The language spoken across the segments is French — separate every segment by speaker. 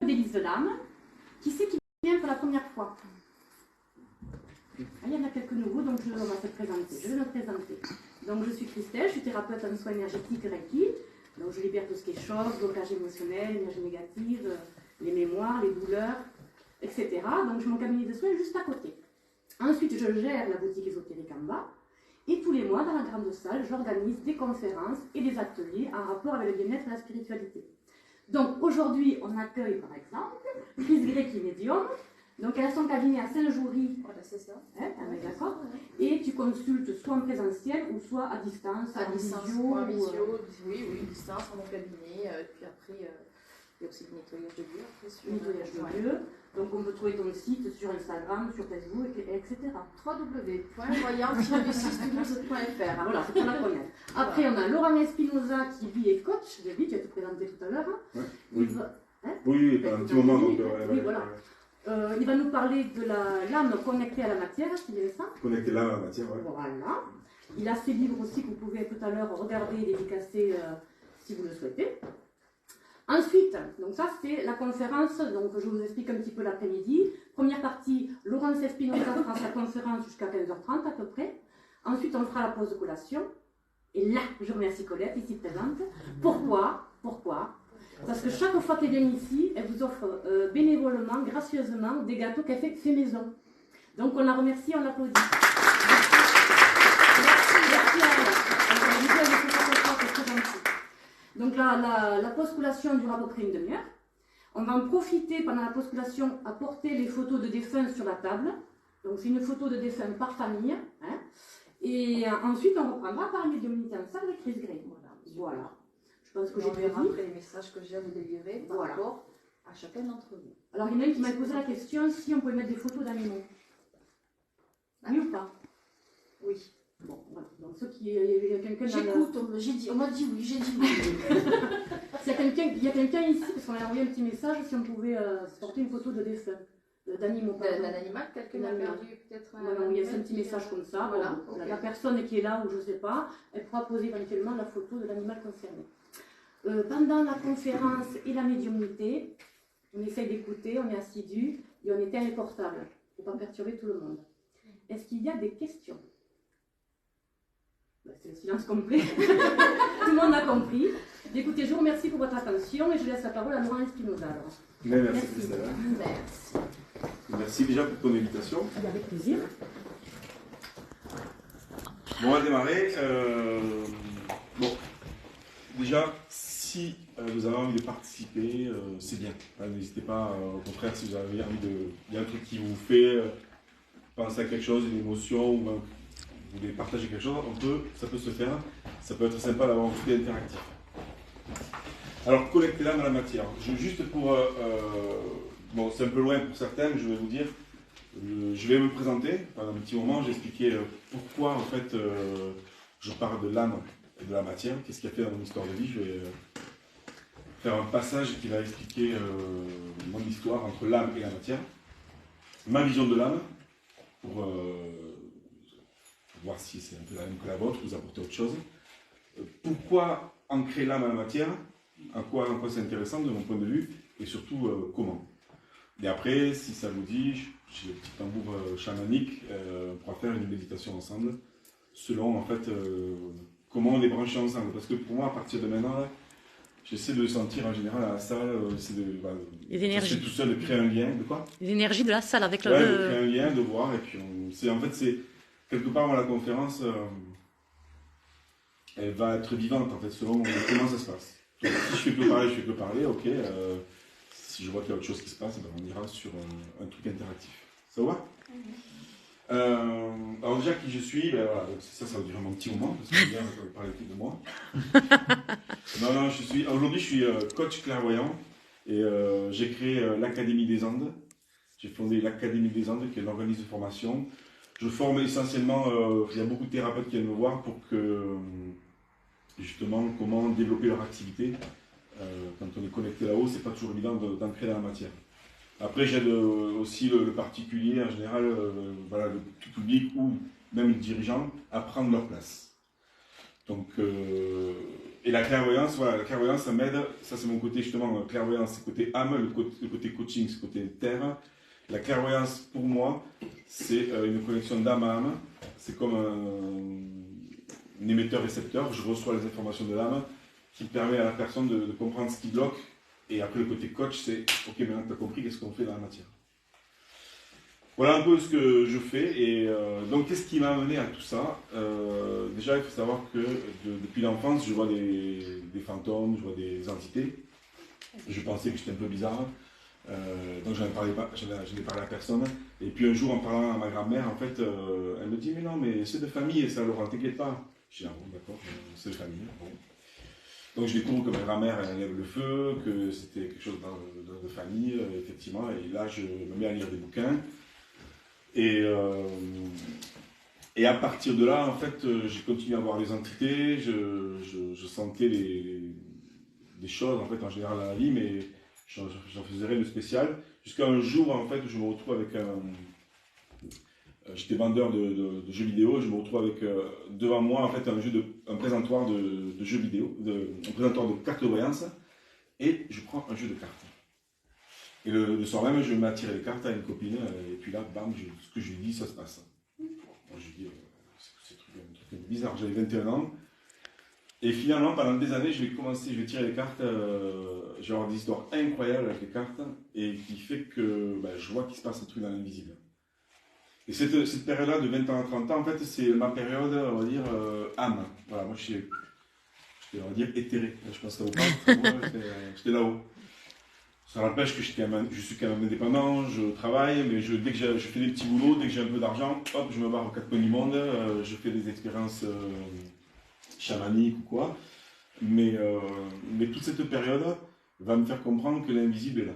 Speaker 1: Délices de l'âme. Qui c'est qui vient pour la première fois? Il y en a quelques nouveaux, donc on va se présenter. Je vais me présenter. Donc je suis Christelle, je suis thérapeute en soins énergétiques Reiki. Donc je libère tout ce qui est choc, blocage émotionnel, énergie négative, les mémoires, les douleurs, etc. Donc j'ai mon cabinet de soins juste à côté. Ensuite, je gère la boutique ésotérique en bas. Et tous les mois, dans la grande salle, j'organise des conférences et des ateliers en rapport avec le bien-être et la spiritualité. Donc aujourd'hui, on accueille par exemple Chris Gray qui est médium. Donc elle a son cabinet à Saint-Joury.
Speaker 2: Voilà, c'est ça.
Speaker 1: Hein, on est d'accord. Et tu consultes soit en présentiel ou soit à distance,
Speaker 2: à distance,
Speaker 1: visio,
Speaker 2: en visio, oui, distance, en mon cabinet. Puis après, il y a aussi le nettoyage de lieu.
Speaker 1: Nettoyage de lieu. Donc on peut trouver ton site sur Instagram, sur Facebook, etc.
Speaker 2: www.voyante-du6toulouse.fr.
Speaker 1: Voilà, c'est pour la première. Après, on a Laurent Espinoza qui lui est coach de vie, tu vas te présenter tout à l'heure.
Speaker 3: Ouais,
Speaker 1: oui,
Speaker 3: oui, un petit moment. Donc,
Speaker 1: oui, voilà. Il va nous parler de l'âme connectée à la matière, c'est bien ça?
Speaker 3: Connecter l'âme à la matière, ouais.
Speaker 1: Voilà. Il a ses livres aussi que vous pouvez tout à l'heure regarder et dédicacer si vous le souhaitez. Ensuite, donc ça c'est la conférence, donc je vous explique un petit peu l'après-midi. Première partie, Laurence Espinoza fera sa conférence jusqu'à 15h30 à peu près. Ensuite, on fera la pause de collation. Et là, je remercie Colette, ici présente. Pourquoi? Parce que chaque fois qu'elle vient ici, elle vous offre bénévolement, gracieusement, des gâteaux qu'elle fait maison. Donc on la remercie, on l'applaudit. Merci à elle. Donc la pause-collation dure à peu près une demi-heure. On va en profiter pendant la pause-collation à porter les photos de défunts sur la table. Donc c'est une photo de défunt par famille. Hein. Et ensuite on reprendra par médiumnité en salle avec Chris Gray. Voilà. Je pense que j'ai
Speaker 2: verra après les messages que j'ai à vous délivrer par rapport à chacun d'entre vous.
Speaker 1: Alors il y en a une qui m'a posé la question si on pouvait mettre des photos d'animaux. Oui ou pas?
Speaker 2: Oui.
Speaker 1: Bon, voilà. Donc, ceux qui. Il y a quelqu'un.
Speaker 2: J'écoute, on m'a dit oui, j'ai dit oui.
Speaker 1: Il y a quelqu'un ici, parce qu'on a envoyé un petit message, si on pouvait porter une photo de défunt, d'animaux.
Speaker 2: D'un animal, quelqu'un a perdu peut-être un.
Speaker 1: Voilà, il y a un petit message comme ça.
Speaker 2: Voilà,
Speaker 1: bon, okay. La personne qui est là, ou je ne sais pas, elle pourra poser éventuellement la photo de l'animal concerné. Pendant la conférence et la médiumnité, on essaye d'écouter, on est assidu et on est téléportable pour ne pas perturber tout le monde. Est-ce qu'il y a des questions? C'est le silence complet. Tout le monde a compris. Écoutez, je vous remercie pour votre attention et je laisse la parole à Laurent Espinoza.
Speaker 3: Merci Christelle. Merci déjà pour ton invitation.
Speaker 1: Avec plaisir.
Speaker 3: Bon, on va démarrer. Bon, déjà, si vous avez envie de participer, c'est bien. N'hésitez pas, au contraire, si vous avez envie il y a un truc qui vous fait penser à quelque chose, une émotion, ou vous voulez partager quelque chose, ça peut se faire. Ça peut être sympa d'avoir un truc interactif. Alors, connecter l'âme à la matière. Juste pour... bon, c'est un peu loin pour certains, mais je vais vous dire. Je vais me présenter. Pendant un petit moment, j'ai expliqué pourquoi, en fait, je parle de l'âme et de la matière. Qu'est-ce qu'il y a fait dans mon histoire de vie. Je vais faire un passage qui va expliquer mon histoire entre l'âme et la matière. Ma vision de l'âme, pour voir si c'est un peu la même que la vôtre, vous apporter autre chose. Pourquoi ancrer l'âme à la matière, en quoi c'est intéressant de mon point de vue, et surtout comment. Et après, si ça vous dit, j'ai le petit tambour chamanique, on pourra faire une méditation ensemble, selon en fait comment on est branchés ensemble. Parce que pour moi, à partir de maintenant, là, j'essaie de sentir en général à la salle,
Speaker 4: les énergies.
Speaker 3: Tout seul, de créer un lien, de quoi?
Speaker 4: Les énergies de la salle avec
Speaker 3: de créer un lien, de voir, et puis en fait c'est quelque part moi, la conférence, elle va être vivante en fait selon comment ça se passe. Donc, si je fais que parler, ok. Si je vois qu'il y a autre chose qui se passe, ben, on ira sur un truc interactif. Ça va? Alors déjà qui je suis, ben, voilà, ça va durer un petit moment parce que je viens parler de moi. Non, aujourd'hui je suis coach clairvoyant et j'ai créé l'Académie des Andes. J'ai fondé l'Académie des Andes qui est un organisme de formation. Je forme essentiellement, il y a beaucoup de thérapeutes qui viennent me voir pour que justement comment développer leur activité. Quand on est connecté là-haut, c'est pas toujours évident d'entrer dans la matière. Après, j'aide aussi le particulier, en général, voilà, le tout public ou même les dirigeants à prendre leur place. Donc, Et la clairvoyance, voilà, la clairvoyance, ça m'aide. Ça, c'est mon côté, justement, clairvoyance, c'est côté âme, le côté coaching, c'est côté terre. La clairvoyance, pour moi, c'est une connexion d'âme à âme. C'est comme un émetteur-récepteur. Je reçois les informations de l'âme qui permet à la personne de comprendre ce qui bloque. Et après, le côté coach, c'est OK, maintenant tu as compris, qu'est-ce qu'on fait dans la matière. Voilà un peu ce que je fais. Et donc, qu'est-ce qui m'a amené à tout ça? Déjà, il faut savoir que depuis l'enfance, je vois des fantômes, je vois des entités. Je pensais que j'étais un peu bizarre. Donc, j'en ai parlé à personne. Et puis, un jour, en parlant à ma grand-mère, en fait, elle me dit: mais non, mais c'est de famille, ça, Laurent, t'inquiète pas. Je dis: ah bon, d'accord, c'est de famille. Bon. Donc, je découvre que ma grand-mère, elle lève le feu, que c'était quelque chose de famille, effectivement. Et là, je me mets à lire des bouquins. Et à partir de là, en fait, j'ai continué à voir les entités, je sentais des choses, en fait, en général dans la vie, mais j'en faisais rien de spécial. Jusqu'à un jour, en fait, je me retrouve avec j'étais vendeur de jeux vidéo, je me retrouve avec devant moi, en fait, un présentoir de jeux vidéo, un présentoir de cartes de voyance, et je prends un jeu de cartes. Et le soir même, je me mets à tirer les cartes à une copine, et puis là, bam, ce que je lui dis, ça se passe. Moi, je lui dis, c'est un truc bizarre, j'avais 21 ans. Et finalement, pendant des années, je vais tirer les cartes, je vais avoir des histoires incroyables avec les cartes, et qui fait que je vois qu'il se passe un truc dans l'invisible. Et cette période-là, de 20 ans à 30 ans, en fait, c'est ma période, on va dire, âme. Voilà, moi, j'étais, on va dire, éthéré. Je pense que ça vous parle, j'étais là-haut. Ça n'empêche que je suis quand même indépendant, je travaille, mais dès que je fais des petits boulots, dès que j'ai un peu d'argent, hop, je me barre aux quatre coins du monde, je fais des expériences chamaniques ou quoi. Mais toute cette période va me faire comprendre que l'invisible est là.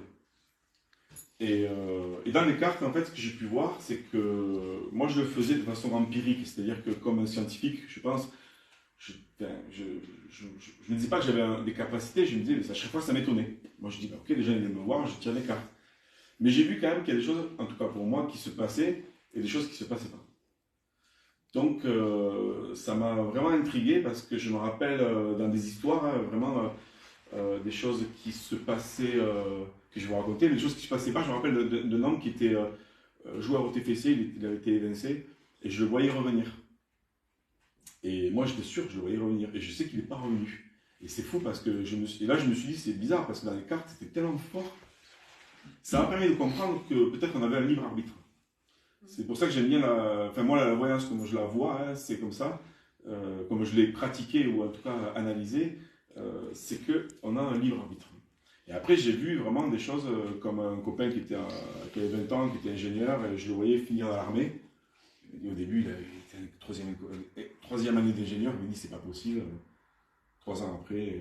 Speaker 3: Et dans les cartes, en fait, ce que j'ai pu voir, c'est que moi, je le faisais de façon empirique, c'est-à-dire que comme un scientifique, je pense, je ne disais pas que j'avais des capacités, je me disais, mais à chaque fois, ça m'étonnait. Moi, je dis, ok, les gens viennent me voir, je tire les cartes. Mais j'ai vu quand même qu'il y a des choses, en tout cas pour moi, qui se passaient, et des choses qui ne se passaient pas. Donc, ça m'a vraiment intrigué, parce que je me rappelle dans des histoires, vraiment, des choses qui se passaient, que je vais vous raconter, des choses qui ne se passaient pas. Je me rappelle d'un homme qui était joueur au TFC, il avait été évincé, et je le voyais revenir. Et moi, j'étais sûr que je le voyais revenir. Et je sais qu'il n'est pas revenu. Et c'est fou parce que là, je me suis dit, c'est bizarre parce que dans les cartes, c'était tellement fort. Ça m'a permis de comprendre que peut-être on avait un libre arbitre. C'est pour ça que j'aime bien la voyance, comme je la vois, hein, c'est comme ça. Comme je l'ai pratiqué ou en tout cas analysé, c'est qu'on a un libre arbitre. Et après, j'ai vu vraiment des choses comme un copain qui avait 20 ans, qui était ingénieur, et je le voyais finir dans l'armée. Au début, il était en troisième année d'ingénieur, il m'a dit c'est pas possible. 3 ans après,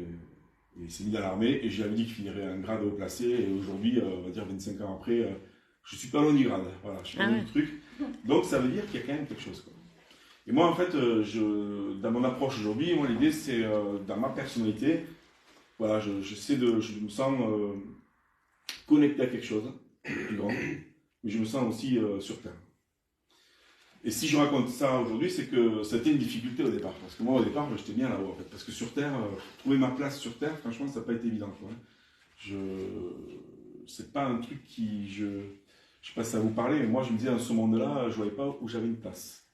Speaker 3: il s'est mis dans l'armée et je lui avais dit qu'il finirait un grade haut placé. Et aujourd'hui, on va dire 25 ans après, je suis pas loin du grade. Voilà, je suis loin du truc. Donc ça veut dire qu'il y a quand même quelque chose, quoi. Et moi, en fait, dans mon approche aujourd'hui, moi l'idée c'est dans ma personnalité, voilà, je me sens connecté à quelque chose de plus grand, mais je me sens aussi sur Terre. Et si je raconte ça aujourd'hui, c'est que c'était une difficulté au départ. Parce que moi, au départ, j'étais bien là-haut, en fait. Parce que sur Terre, trouver ma place sur Terre, franchement, ça n'a pas été évident, quoi. C'est pas un truc qui... Je sais pas si ça vous parlait, mais moi, je me disais, dans ce monde-là, je ne voyais pas où j'avais une place.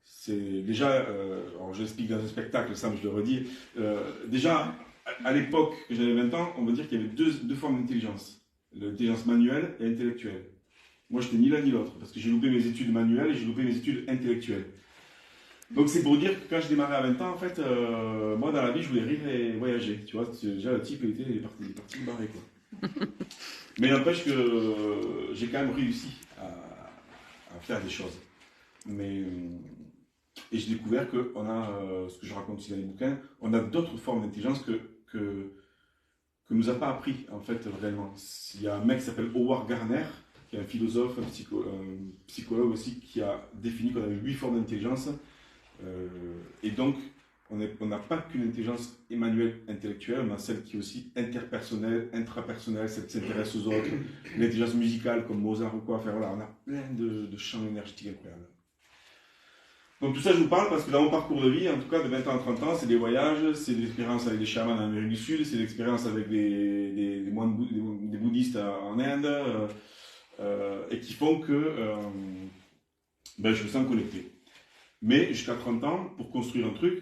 Speaker 3: C'est déjà... alors, je l'explique dans un spectacle, ça, mais je le redis. Déjà, à l'époque, que j'avais 20 ans, on va dire qu'il y avait deux formes d'intelligence. L'intelligence manuelle et intellectuelle. Moi, je n'étais ni l'un ni l'autre, parce que j'ai loupé mes études manuelles et j'ai loupé mes études intellectuelles. Donc, c'est pour dire que quand je démarrais à 20 ans, en fait, moi, dans la vie, je voulais rire et voyager. Tu vois, déjà, le type, il est parti barrer, quoi. Mais n'empêche que j'ai quand même réussi à faire des choses. Et j'ai découvert qu'on a, ce que je raconte aussi dans les bouquins, on a d'autres formes d'intelligence que nous a pas appris, en fait, réellement. Il y a un mec qui s'appelle Howard Gardner, qui est un philosophe, un psychologue aussi, qui a défini qu'on avait 8 formes d'intelligence. Et donc, on n'a pas qu'une intelligence manuelle intellectuelle, on a celle qui est aussi interpersonnelle, intrapersonnelle, celle qui s'intéresse aux autres, l'intelligence musicale comme Mozart ou quoi. Enfin voilà, on a plein de champs énergétiques incroyables. Donc tout ça, je vous parle parce que dans mon parcours de vie, en tout cas de 20 ans à 30 ans, c'est des voyages, c'est des expériences avec des chamans en Amérique du Sud, c'est des expériences avec des moines, des bouddhistes en Inde, et qui font que je me sens connecté. Mais jusqu'à 30 ans, pour construire un truc,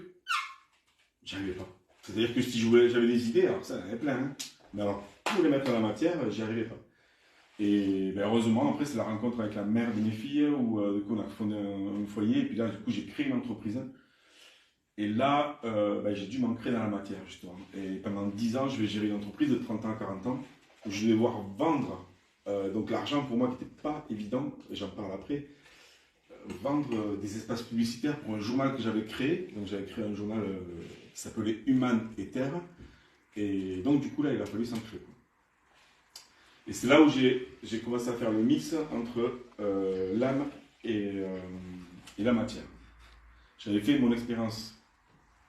Speaker 3: j'y arrivais pas. C'est-à-dire que si j'avais des idées, alors ça, il y en avait plein, hein, mais alors pour les mettre dans la matière, j'y arrivais pas. Et heureusement, après, c'est la rencontre avec la mère de mes filles, où du coup, on a fondé un foyer, et puis là, du coup, j'ai créé une entreprise. Et là, j'ai dû m'ancrer dans la matière, justement. Et pendant 10 ans, je vais gérer une entreprise de 30 ans à 40 ans, où je vais devoir vendre. Donc l'argent, pour moi, qui n'était pas évident, et j'en parle après, vendre des espaces publicitaires pour un journal que j'avais créé. Donc j'avais créé un journal qui s'appelait Human et Terre. Et donc, du coup, là, il a fallu s'ancrer. Et c'est là où j'ai commencé à faire le mix entre l'âme et la matière. J'avais fait mon expérience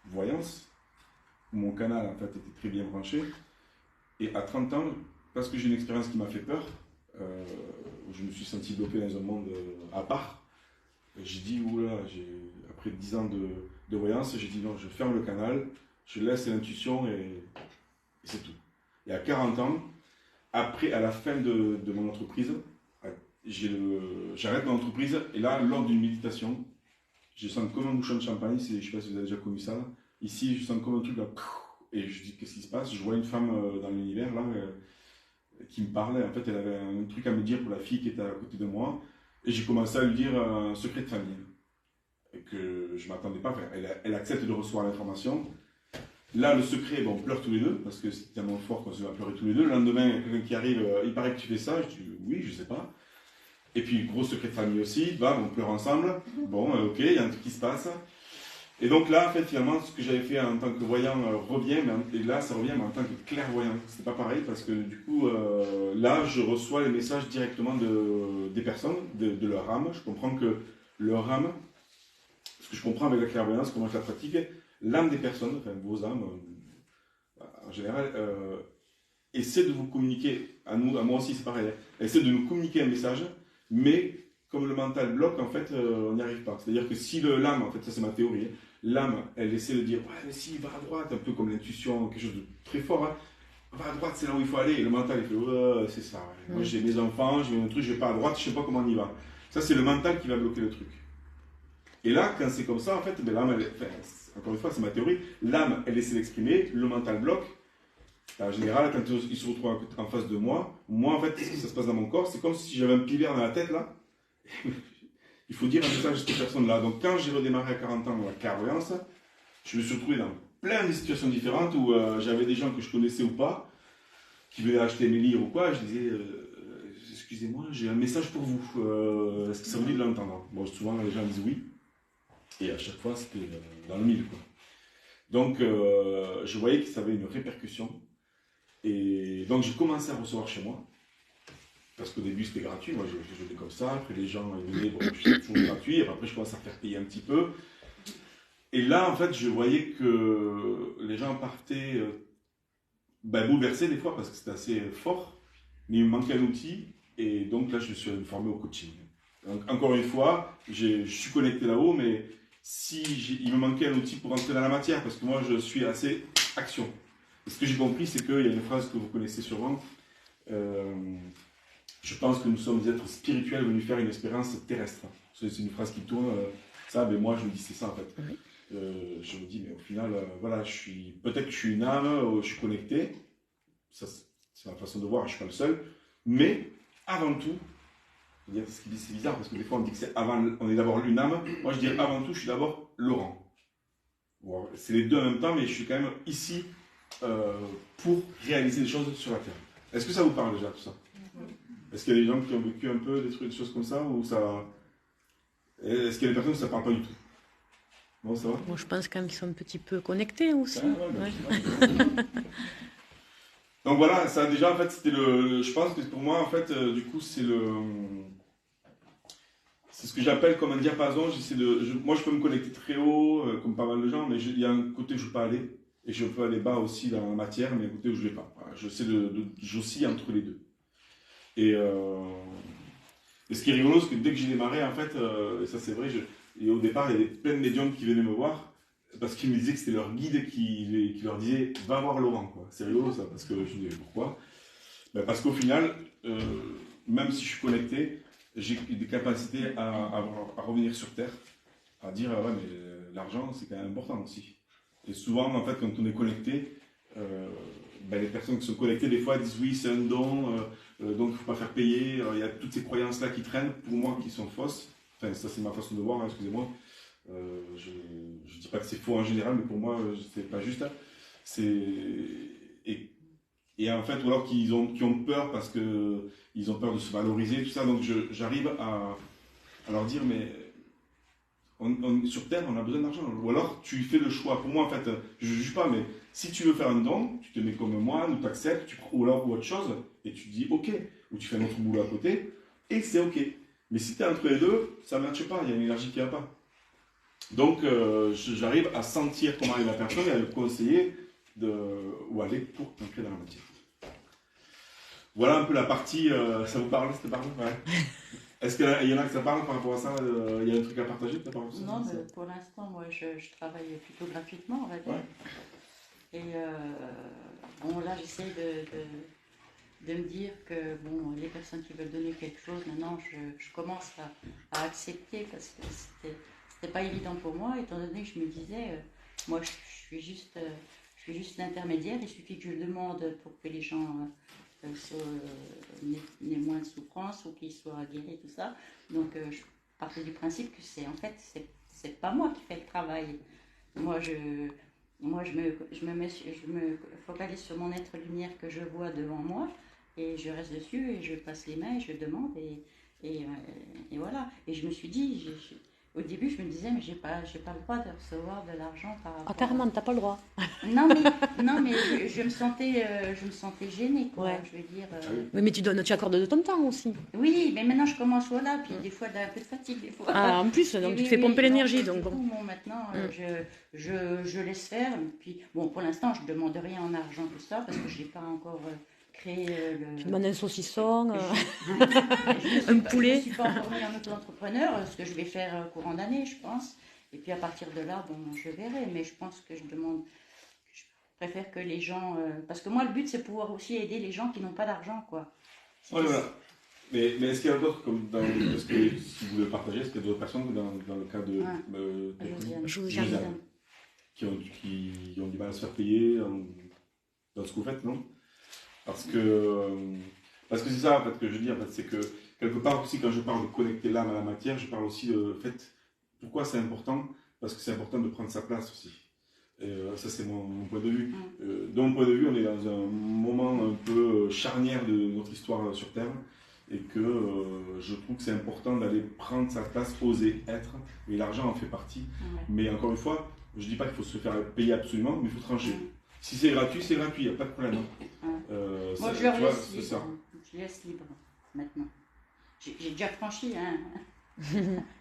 Speaker 3: voyance, où mon canal en fait était très bien branché. Et à 30 ans, parce que j'ai une expérience qui m'a fait peur, où je me suis senti bloqué dans un monde à part, j'ai dit, oula, après 10 ans de voyance, j'ai dit non, je ferme le canal, je laisse l'intuition et c'est tout. Et à 40 ans, après, à la fin de mon entreprise, j'arrête mon entreprise et là, lors d'une méditation, je sens comme un bouchon de champagne, je ne sais pas si vous avez déjà connu ça. Là. Ici, je sens comme un truc là, et je dis qu'est-ce qui se passe. Je vois une femme dans l'univers là qui me parlait. En fait, elle avait un truc à me dire pour la fille qui était à côté de moi, et j'ai commencé à lui dire un secret de famille et que je ne m'attendais pas. Enfin, elle accepte de recevoir l'information. Là, le secret, on pleure tous les deux, parce que c'est tellement fort qu'on se va pleurer tous les deux. Le lendemain, il y a quelqu'un qui arrive, il paraît que tu fais ça. Je dis oui, je sais pas. Et puis, gros secret de famille aussi, on pleure ensemble. Bon, ok, il y a un truc qui se passe. Et donc là, en fait, finalement, ce que j'avais fait en tant que voyant revient, et là, ça revient, mais en tant que clairvoyant. C'est pas pareil, parce que du coup, là, je reçois les messages directement des personnes, de leur âme. Je comprends que leur âme, ce que je comprends avec la clairvoyance, comment je la pratique, l'âme des personnes, enfin vos âmes en général, essaie de vous communiquer, à moi aussi c'est pareil, essaie de nous communiquer un message, mais comme le mental bloque, en fait, on n'y arrive pas. C'est-à-dire que si l'âme, en fait, ça c'est ma théorie, l'âme, elle essaie de dire, ouais, mais si, va à droite, un peu comme l'intuition, quelque chose de très fort, hein. Va à droite, c'est là où il faut aller, et le mental, il fait, ouais, c'est ça, ouais. Moi j'ai mes enfants, j'ai un truc, je vais pas à droite, je sais pas comment on y va. Ça c'est le mental qui va bloquer le truc. Et là, quand c'est comme ça, en fait, l'âme, encore une fois, c'est ma théorie, l'âme, elle essaie d'exprimer, le mental bloque. En général, quand il se retrouve en face de moi, en fait, ce qui se passe dans mon corps, c'est comme si j'avais un pivert dans la tête, là. Il faut dire un message à cette personne-là. Donc, quand j'ai redémarré à 40 ans dans la clairvoyance, je me suis retrouvé dans plein de situations différentes où j'avais des gens que je connaissais ou pas, qui venaient acheter mes livres ou quoi, et je disais, excusez-moi, j'ai un message pour vous. Est-ce que ça vous dit de l'entendre? Bon, souvent, les gens disent oui. Et à chaque fois, c'était dans le mille, quoi. Donc, je voyais que ça avait une répercussion. Et donc, j'ai commencé à recevoir chez moi. Parce qu'au début, c'était gratuit. Moi, je faisais comme ça. Après, les gens ils venaient, c'était toujours gratuit. Et après, je commençais à faire payer un petit peu. Et là, en fait, je voyais que les gens partaient bouleversés des fois, parce que c'était assez fort. Mais il me manquait un outil. Et donc, là, je me suis formé au coaching. Donc, encore une fois, je suis connecté là-haut, mais il me manquait un outil pour entrer dans la matière, parce que moi, je suis assez action. Et ce que j'ai compris, c'est qu'il y a une phrase que vous connaissez sûrement. Je pense que nous sommes des êtres spirituels venus faire une expérience terrestre. C'est une phrase qui tourne. Moi, je me dis, c'est ça, en fait. Oui. Je me dis, mais au final, voilà, peut-être que je suis une âme, je suis connecté. Ça, c'est ma façon de voir, je ne suis pas le seul. Mais, avant tout, c'est bizarre parce que des fois on dit que on est d'abord une âme. Moi je dis avant tout, je suis d'abord Laurent. Bon, c'est les deux en même temps, mais je suis quand même ici pour réaliser des choses sur la Terre. Est-ce que ça vous parle déjà tout ça? Est-ce qu'il y a des gens qui ont vécu un peu des choses comme ça ou ça? Est-ce qu'il y a des personnes où ça ne parle pas du tout? Non, ça va?
Speaker 4: Moi je pense quand même qu'ils sont un petit peu connectés aussi.
Speaker 3: Donc voilà, ça déjà en fait c'était je pense que pour moi en fait du coup c'est ce que j'appelle comme un diapason. Moi je peux me connecter très haut comme pas mal de gens, mais il y a un côté où je peux aller et je peux aller bas aussi dans la matière, mais un côté où je ne vais pas. Voilà, j'oscille entre les deux. Et ce qui est rigolo, c'est que dès que j'ai démarré en fait, et ça c'est vrai, Et au départ, il y avait plein de médiums qui venaient me voir parce qu'ils me disaient que c'était leur guide qui leur disait « va voir Laurent ». C'est rigolo ça, parce que je me disais « pourquoi ?» Parce qu'au final, même si je suis connecté, j'ai des capacités à revenir sur Terre, à dire « ouais, mais l'argent, c'est quand même important aussi ». Et souvent, en fait, quand on est connecté, les personnes qui sont connectées, des fois, elles disent oui, c'est un don, donc il ne faut pas faire payer. Il y a toutes ces croyances-là qui traînent, pour moi, qui sont fausses. Enfin, ça, c'est ma façon de voir, hein, excusez-moi. Je ne dis pas que c'est faux en général, mais pour moi, c'est pas juste. Et en fait, ou alors qui ont peur parce qu'ils ont peur de se valoriser, tout ça. Donc, j'arrive à leur dire, mais sur Terre, on a besoin d'argent. Ou alors, tu fais le choix. Pour moi, en fait, je ne juge pas, mais si tu veux faire un don, tu te mets comme moi, ou tu acceptes, ou alors ou autre chose, et tu te dis OK, ou tu fais un autre boulot à côté, et c'est OK. Mais si tu es entre les deux, ça ne matche pas, il y a une énergie qui ne va pas. Donc, j'arrive à sentir comment est la personne et à le conseiller où aller pour entrer dans la matière. Voilà un peu la partie. Ça vous parle, cette parole? Ouais. Est-ce qu'il y en a que ça parle par rapport à ça? Il y a un truc à partager par rapport à ça?
Speaker 5: Non, mais pour l'instant, moi, je travaille plutôt gratuitement, on va dire.
Speaker 3: Ouais.
Speaker 5: Et bon, là, j'essaie de me dire que bon, les personnes qui veulent donner quelque chose, maintenant, je commence à accepter parce que c'était pas évident pour moi, étant donné que je me disais, moi, je suis juste l'intermédiaire, il suffit que je le demande pour que les gens n'aient moins de souffrance ou qu'ils soient guéris, tout ça. Donc, je partais du principe que c'est pas moi qui fais le travail. Moi, je me focalise sur mon être lumière que je vois devant moi et je reste dessus et je passe les mains et je demande et voilà. Et je me suis dit, au début je me disais mais j'ai pas le droit de recevoir de l'argent par rapport.
Speaker 4: Ah carrément, t'as pas le droit.
Speaker 5: Non mais je me sentais gênée quoi.
Speaker 4: Ouais.
Speaker 5: Je veux dire.
Speaker 4: Oui, mais tu accordes de ton temps aussi.
Speaker 5: Oui, mais maintenant je commence voilà, puis des fois un peu de fatigue des fois.
Speaker 4: Ah, en plus, donc
Speaker 5: Et
Speaker 4: tu
Speaker 5: oui,
Speaker 4: fais pomper l'énergie,
Speaker 5: donc
Speaker 4: donc bon.
Speaker 5: du coup, maintenant je laisse faire. Puis bon, pour l'instant je demande rien en argent tout ça parce que je n'ai pas encore créé le.
Speaker 4: Tu demandes un saucisson,
Speaker 5: un
Speaker 4: poulet.
Speaker 5: Je ne suis pas encore mis en auto-entrepreneur, ce que je vais faire courant d'année, je pense. Et puis à partir de là, bon, je verrai. Mais je pense que je préfère que les gens. Parce que moi, le but, c'est pouvoir aussi aider les gens qui n'ont pas d'argent, quoi.
Speaker 3: Ouais, voilà. Mais est-ce qu'il y a d'autres, comme est-ce que si vous voulez partager, est-ce qu'il y a d'autres personnes dans le cas de
Speaker 5: Josiane.
Speaker 3: qui ont du mal à se faire payer dans ce que vous faites, non? Parce que c'est ça en fait que je dis, en fait, c'est que quelque part aussi quand je parle de connecter l'âme à la matière, je parle aussi de fait pourquoi c'est important, parce que c'est important de prendre sa place aussi. Et ça c'est mon point de vue. De mon point de vue, on est dans un moment un peu charnière de notre histoire sur Terre et que je trouve que c'est important d'aller prendre sa place, oser être, et l'argent en fait partie. Mais encore une fois, je dis pas qu'il faut se faire payer absolument, mais il faut trancher. Si c'est gratuit, c'est gratuit, il n'y a pas de problème.
Speaker 5: Moi, je leur laisse libre. Je laisse libre, maintenant. J'ai déjà franchi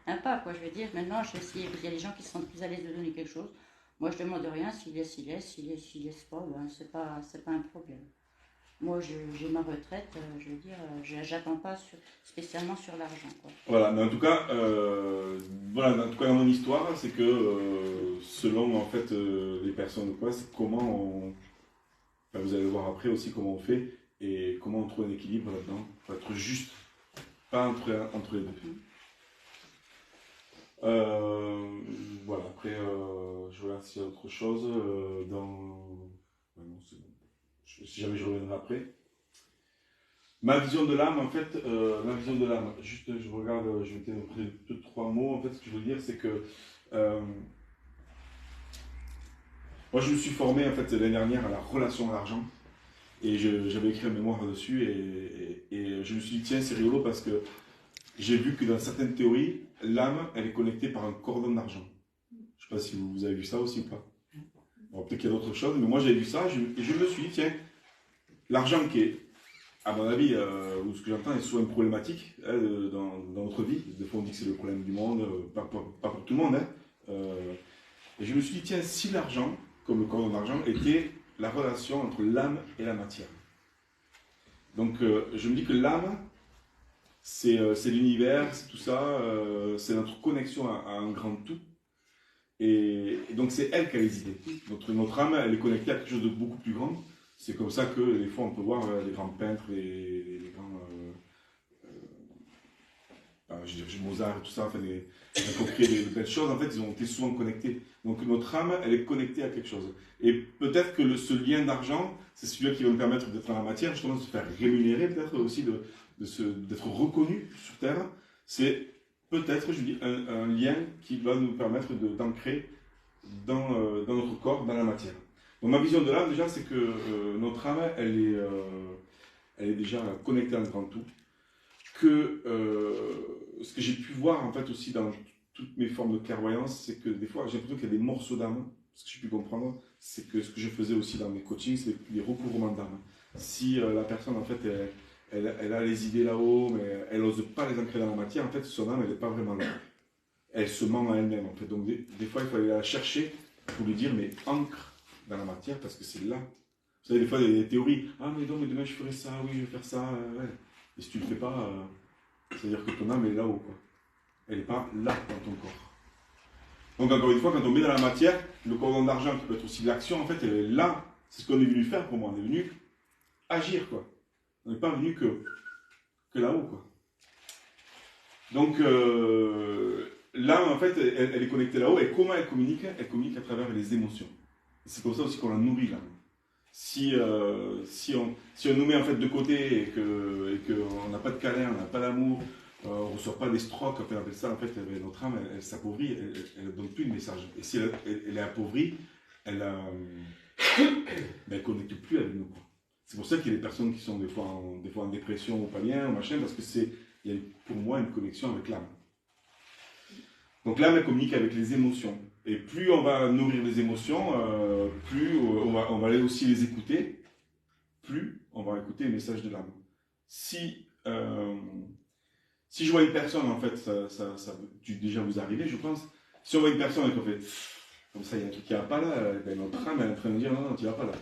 Speaker 5: un pas, quoi. Je veux dire, maintenant, il y a des gens qui se sentent plus à l'aise de donner quelque chose. Moi, je ne demande rien. S'ils laissent, ils laissent. S'ils laissent pas, ben, c'est pas un problème. Moi, j'ai ma retraite, je veux dire, j'attends pas spécialement sur l'argent, quoi.
Speaker 3: Voilà, mais en tout cas, dans mon histoire, c'est que selon en fait les personnes, quoi, c'est comment vous allez le voir après aussi comment on fait et comment on trouve un équilibre là-dedans pour être juste, pas entre les deux. Voilà, après, je regarde s'il y a autre chose non, c'est bon. Si jamais je reviendrai après. Ma vision de l'âme, en fait, juste je regarde, je vais te dire 2-3 mots, en fait, ce que je veux dire, c'est que moi je me suis formé, en fait, l'année dernière à la relation à l'argent, et j'avais écrit un mémoire dessus, et je me suis dit, tiens, c'est rigolo, parce que j'ai vu que dans certaines théories, l'âme, elle est connectée par un cordon d'argent. Je ne sais pas si vous avez vu ça aussi ou pas. Bon, peut-être qu'il y a d'autres choses, mais moi j'avais vu ça, et je me suis dit, tiens, l'argent qui est, à mon avis, ou ce que j'entends, est souvent une problématique dans notre vie. Des fois on dit que c'est le problème du monde, pas pour tout le monde. Et je me suis dit, tiens, si l'argent, comme le cordon d'argent, était la relation entre l'âme et la matière. Donc je me dis que l'âme, c'est l'univers, c'est tout ça, c'est notre connexion à un grand tout. Et donc c'est elle qui a les idées. Notre âme, elle est connectée à quelque chose de beaucoup plus grand. C'est comme ça que des fois on peut voir les grands peintres, les grands... je veux dire, Mozart et tout ça, enfin, ils ont créé de belles choses, en fait ils ont été souvent connectés. Donc notre âme, elle est connectée à quelque chose. Et peut-être que ce lien d'argent, c'est celui-là qui va nous permettre d'être dans la matière, justement de se faire rémunérer, peut-être aussi d'être reconnu sur Terre. C'est peut-être, je dis, un lien qui va nous permettre d'ancrer dans notre corps, dans la matière. Donc ma vision de l'âme, déjà, c'est que notre âme, elle est déjà connectée à un grand tout. Que ce que j'ai pu voir, en fait, aussi dans toutes mes formes de clairvoyance, c'est que des fois, j'ai l'impression qu'il y a des morceaux d'âme. Ce que j'ai pu comprendre, c'est que ce que je faisais aussi dans mes coachings, c'est des recouvrements d'âme. Si la personne, en fait, elle a les idées là-haut, mais elle n'ose pas les ancrer dans la matière, en fait, son âme, elle n'est pas vraiment là. Elle se ment à elle-même, en fait. Donc, des fois, il faut aller la chercher pour lui dire, mais ancre dans la matière, parce que c'est là. Vous savez, des fois, il y a des théories. Ah, mais non, mais demain, je ferai ça, oui, je vais faire ça. Ouais. Et si tu ne le fais pas, c'est-à-dire que ton âme, elle est là-haut, quoi. Elle n'est pas là dans ton corps. Donc, encore une fois, quand on met dans la matière, le cordon d'argent, qui peut être aussi de l'action, en fait, elle est là. C'est ce qu'on est venu faire pour moi. On est venu agir, quoi. On n'est pas venu que là-haut, quoi. Donc, l'âme, en fait, elle est connectée là-haut. Et comment elle communique? Elle communique à travers les émotions. C'est pour ça aussi qu'on la nourrit, l'âme. Si on nous met en fait de côté et qu'on n'a pas de câlin, on n'a pas d'amour, on ne reçoit pas des strokes, on appelle ça, en fait, notre âme, elle s'appauvrit, elle ne donne plus de message. Et si elle est appauvrie, elle ne connecte plus avec nous, quoi. C'est pour ça qu'il y a des personnes qui sont des fois en dépression ou pas bien, ou machin, parce qu'il y a pour moi une connexion avec l'âme. Donc l'âme, elle communique avec les émotions. Et plus on va nourrir les émotions, plus on va aller aussi les écouter, plus on va écouter les messages de l'âme. Si je vois une personne, en fait, ça déjà vous arrivez, je pense, si on voit une personne et qu'on fait, comme ça, il y a un truc qui ne va pas là, ben notre âme elle est en train de dire, non, tu ne vas pas là.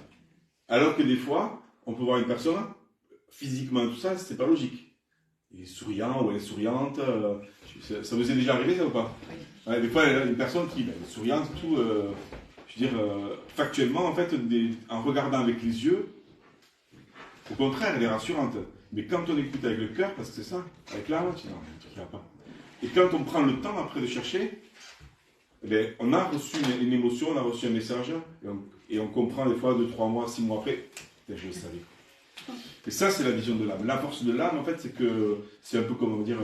Speaker 3: Alors que des fois, on peut voir une personne, physiquement, tout ça, c'est pas logique. Il est souriant ou elle est souriante, ça vous est déjà arrivé, ça ou pas? Ouais, des fois, il y a une personne qui est souriante, tout, je veux dire, factuellement, en fait, en regardant avec les yeux, au contraire, elle est rassurante. Mais quand on écoute avec le cœur, parce que c'est ça, avec l'âme, tu dis non, tu ne vas pas. Et quand on prend le temps après de chercher, eh bien, on a reçu une émotion, on a reçu un message, et on comprend des fois 2, 3 mois, 6 mois après, je le savais. Et ça, c'est la vision de l'âme. La force de l'âme, en fait, c'est que c'est un peu comme on va dire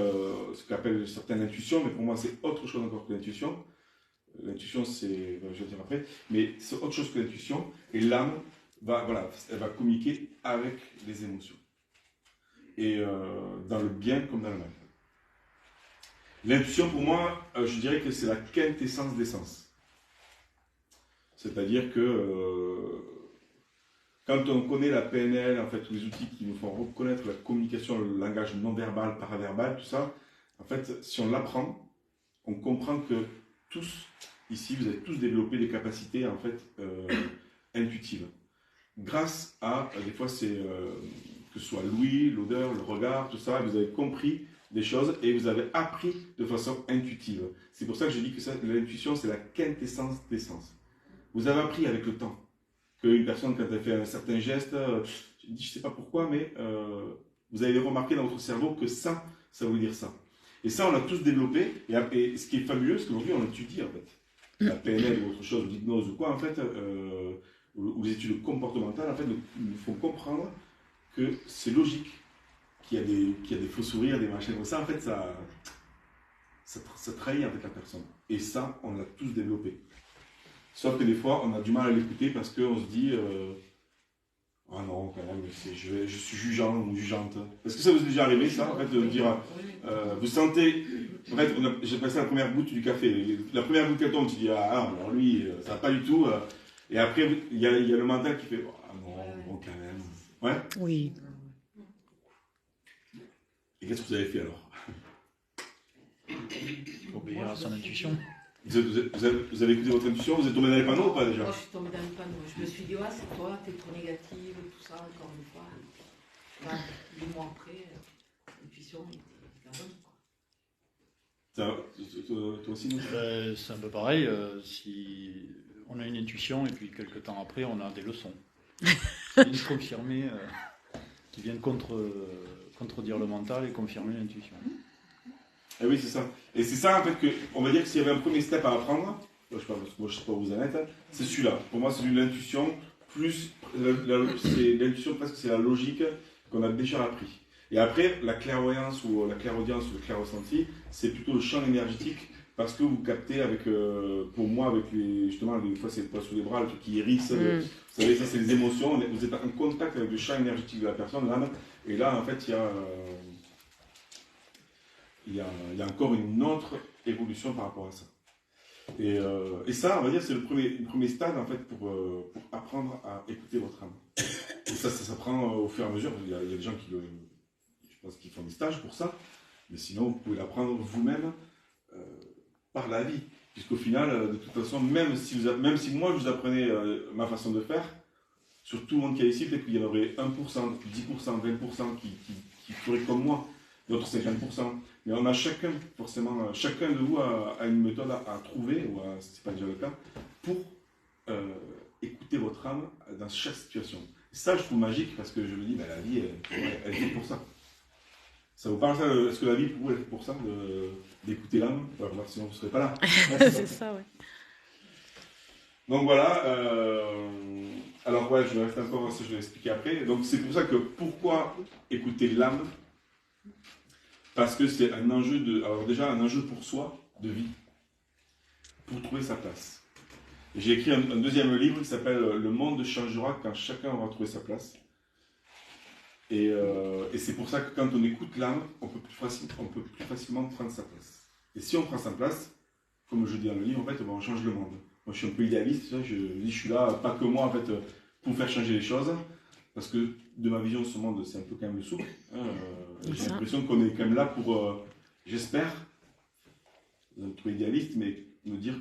Speaker 3: ce qu'appelle certaines intuitions, mais pour moi, c'est autre chose encore que l'intuition. L'intuition, c'est, je vais dire après, mais c'est autre chose que l'intuition. Et l'âme, elle va communiquer avec les émotions. Et dans le bien comme dans le mal. L'intuition, pour moi, je dirais que c'est la quintessence d'essence. C'est-à-dire que quand on connaît la PNL, en fait, tous les outils qui nous font reconnaître la communication, le langage non-verbal, paraverbal, tout ça, en fait, si on l'apprend, on comprend que tous, ici, vous avez tous développé des capacités, en fait, intuitives. Grâce à, des fois, c'est que ce soit l'ouïe, l'odeur, le regard, tout ça, vous avez compris des choses et vous avez appris de façon intuitive. C'est pour ça que je dis que l'intuition, c'est la quintessence d'essence. Vous avez appris avec le temps. Qu'une personne, quand elle fait un certain geste, je ne sais pas pourquoi, mais vous avez remarqué dans votre cerveau que ça veut dire ça. Et ça, on l'a tous développé. Et ce qui est fabuleux, c'est qu'aujourd'hui, on l'étudie, en fait. La PNL ou autre chose, ou l'hypnose ou quoi, en fait, ou les études comportementales, en fait, nous font comprendre que c'est logique qu'il y a des faux sourires, des machins comme ça. En fait, ça trahit avec la personne. Et ça, on l'a tous développé. Sauf que des fois, on a du mal à l'écouter parce qu'on se dit ah non, quand même, je suis jugeant ou jugeante. Est-ce que ça vous est déjà arrivé, ça, en fait, de dire vous sentez. En fait, j'ai passé la première goutte du café. La première goutte qu'elle tombe, tu dis ah, alors lui, ça va pas du tout. Et après, il y a le mental qui fait ah non, bon, quand même. Ouais?
Speaker 4: Oui.
Speaker 3: Et qu'est-ce que vous avez fait alors?
Speaker 6: Obéir à son intuition.
Speaker 3: Vous avez écouté votre intuition? Vous êtes tombé dans les panneaux ou pas déjà?
Speaker 2: Moi, je suis tombée dans les panneaux. Je me suis dit, ouais, c'est toi, t'es trop négative, tout ça, encore une fois. Là, 2 mois après,
Speaker 5: l'intuition était la bonne, quoi.
Speaker 3: Toi aussi, non?
Speaker 6: C'est un peu pareil. Si on a une intuition et puis quelques temps après, on a des leçons. Une confirmée qui viennent contredire le mental et confirmer l'intuition.
Speaker 3: Eh oui, c'est ça. Et c'est ça, en fait, que, on va dire que s'il y avait un premier step à apprendre, je sais pas, parce que moi je sais pas où vous en êtes, c'est celui-là. Pour moi, c'est l'intuition, plus l'intuition, presque c'est la logique qu'on a déjà appris. Et après, la clairvoyance ou la clairaudience ou le clair-ressenti, c'est plutôt le champ énergétique, parce que vous captez avec, pour moi, avec justement, des fois c'est le poids sous les bras, le truc qui hérisse, vous savez, ça c'est les émotions, vous êtes en contact avec le champ énergétique de la personne, l'âme, et là, en fait, il y a encore une autre évolution par rapport à ça. Et ça, on va dire, c'est le premier stade, en fait, pour apprendre à écouter votre âme. Et ça s'apprend au fur et à mesure. Il y a des gens je pense qu'ils font des stages pour ça, mais sinon, vous pouvez l'apprendre vous-même par la vie. Puisqu'au final, de toute façon, même si moi, je vous apprenais ma façon de faire, sur tout le monde qui est ici, peut-être qu'il y en aurait 1%, 10%, 20% qui feraient comme moi, d'autres 50%. Mais on a chacun, forcément, chacun de vous a une méthode à trouver, ou si ce n'est pas déjà le cas, pour écouter votre âme dans chaque situation. Et ça, je trouve magique, parce que je me dis, ben, la vie, elle est faite pour ça. Ça vous parle, ça? Est-ce que la vie, pour vous, elle est faite pour ça, d'écouter l'âme? Sinon, vous ne serez pas là.
Speaker 4: C'est ça, ouais.
Speaker 3: Donc voilà, alors ouais, je vais rester encore, ça je vais expliquer après. Donc c'est pour ça que, pourquoi écouter l'âme? Parce que c'est un enjeu alors déjà un enjeu pour soi, de vie, pour trouver sa place. J'ai écrit un deuxième livre qui s'appelle « Le monde changera quand chacun aura trouvé sa place ». Et c'est pour ça que quand on écoute l'âme, on peut plus facilement prendre sa place. Et si on prend sa place, comme je dis dans le livre, en fait, on change le monde. Moi, je suis un peu idéaliste, je suis là, pas que moi, en fait, pour faire changer les choses. Parce que, de ma vision, ce monde, c'est un peu quand même le souk. J'ai l'impression qu'on est quand même là pour, j'espère, un peu idéaliste, mais me dire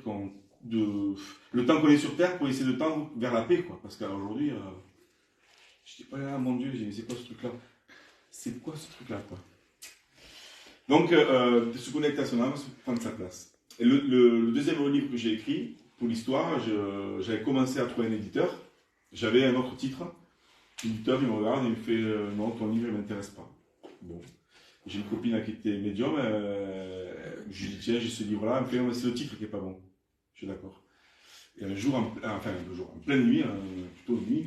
Speaker 3: le temps qu'on est sur Terre pour essayer de tendre vers la paix, quoi. Parce qu'aujourd'hui, je dis, oh là là, mon Dieu, c'est quoi ce truc-là? C'est quoi ce truc-là, quoi? Donc, de se connecter à son âme, prendre sa place. Et le deuxième livre que j'ai écrit, pour l'histoire, j'avais commencé à trouver un éditeur. J'avais un autre titre. L'éditeur, il me regarde et il me fait non, ton livre ne m'intéresse pas. Bon. J'ai une copine qui était médium. Je lui dis, tiens, j'ai ce livre-là. Elle me fait, non, mais c'est le titre qui n'est pas bon. Je suis d'accord. Et un jour, en pleine nuit, plutôt nuit,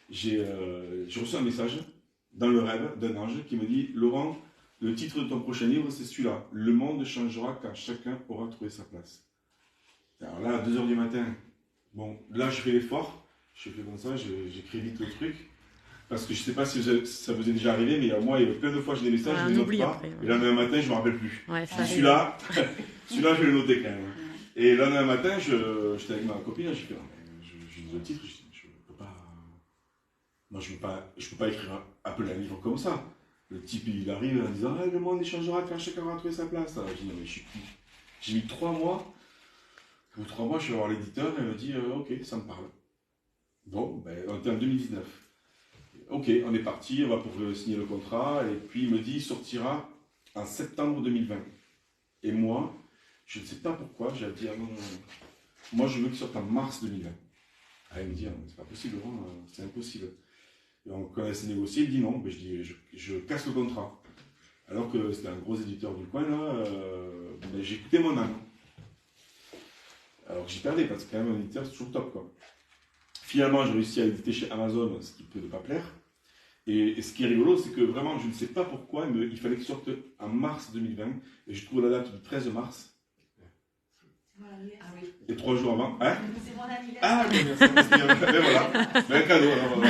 Speaker 3: j'ai reçu un message dans le rêve d'un ange qui me dit, Laurent, le titre de ton prochain livre, c'est celui-là. Le monde changera quand chacun aura trouvé sa place. Alors là, à 2h du matin, bon, là, je fais l'effort. Je fais comme ça, j'écris vite le truc. Parce que je ne sais pas si ça vous est déjà arrivé, mais moi, il y a plein de fois, j'ai des messages, je ne les note pas. Après, ouais. Et le lendemain matin, je ne me rappelle plus. Ouais, celui-là, je vais le noter quand même. Et le lendemain matin, j'étais avec ma copine, j'ai fait, j'ai le titre, je ne peux pas. Moi, je ne peux pas écrire un livre comme ça. Le type, il arrive en disant, le monde échangera quand chacun aura trouvé sa place. Alors, je dis, non, mais j'ai mis 3 mois. Pour 3 mois, je vais voir l'éditeur, et il me dit, ok, ça me parle. Bon, ben, on était en 2019. Ok, on est parti, on va pour signer le contrat, et puis il me dit, il sortira en septembre 2020. Et moi, je ne sais pas pourquoi, j'ai dit, ah non, moi je veux qu'il sorte en mars 2020. Ah, il me dit, c'est pas possible, c'est impossible. Et on commence à négocier, il dit non, ben, je dis, je casse le contrat. Alors que c'était un gros éditeur du coin, là, ben, j'écoutais mon âme. Alors j'y perdais, parce que quand même un éditeur, c'est toujours top, quoi. Finalement, j'ai réussi à éditer chez Amazon, ce qui peut ne pas plaire. Et ce qui est rigolo, c'est que vraiment, je ne sais pas pourquoi, il fallait qu'il sorte en mars 2020. Et je trouve la date du 13 mars.
Speaker 2: Ah oui.
Speaker 3: Et 3 jours avant. Hein?
Speaker 2: C'est mon anniversaire.
Speaker 3: Ah, merci. Ben voilà. Ben, un cadeau. Alors,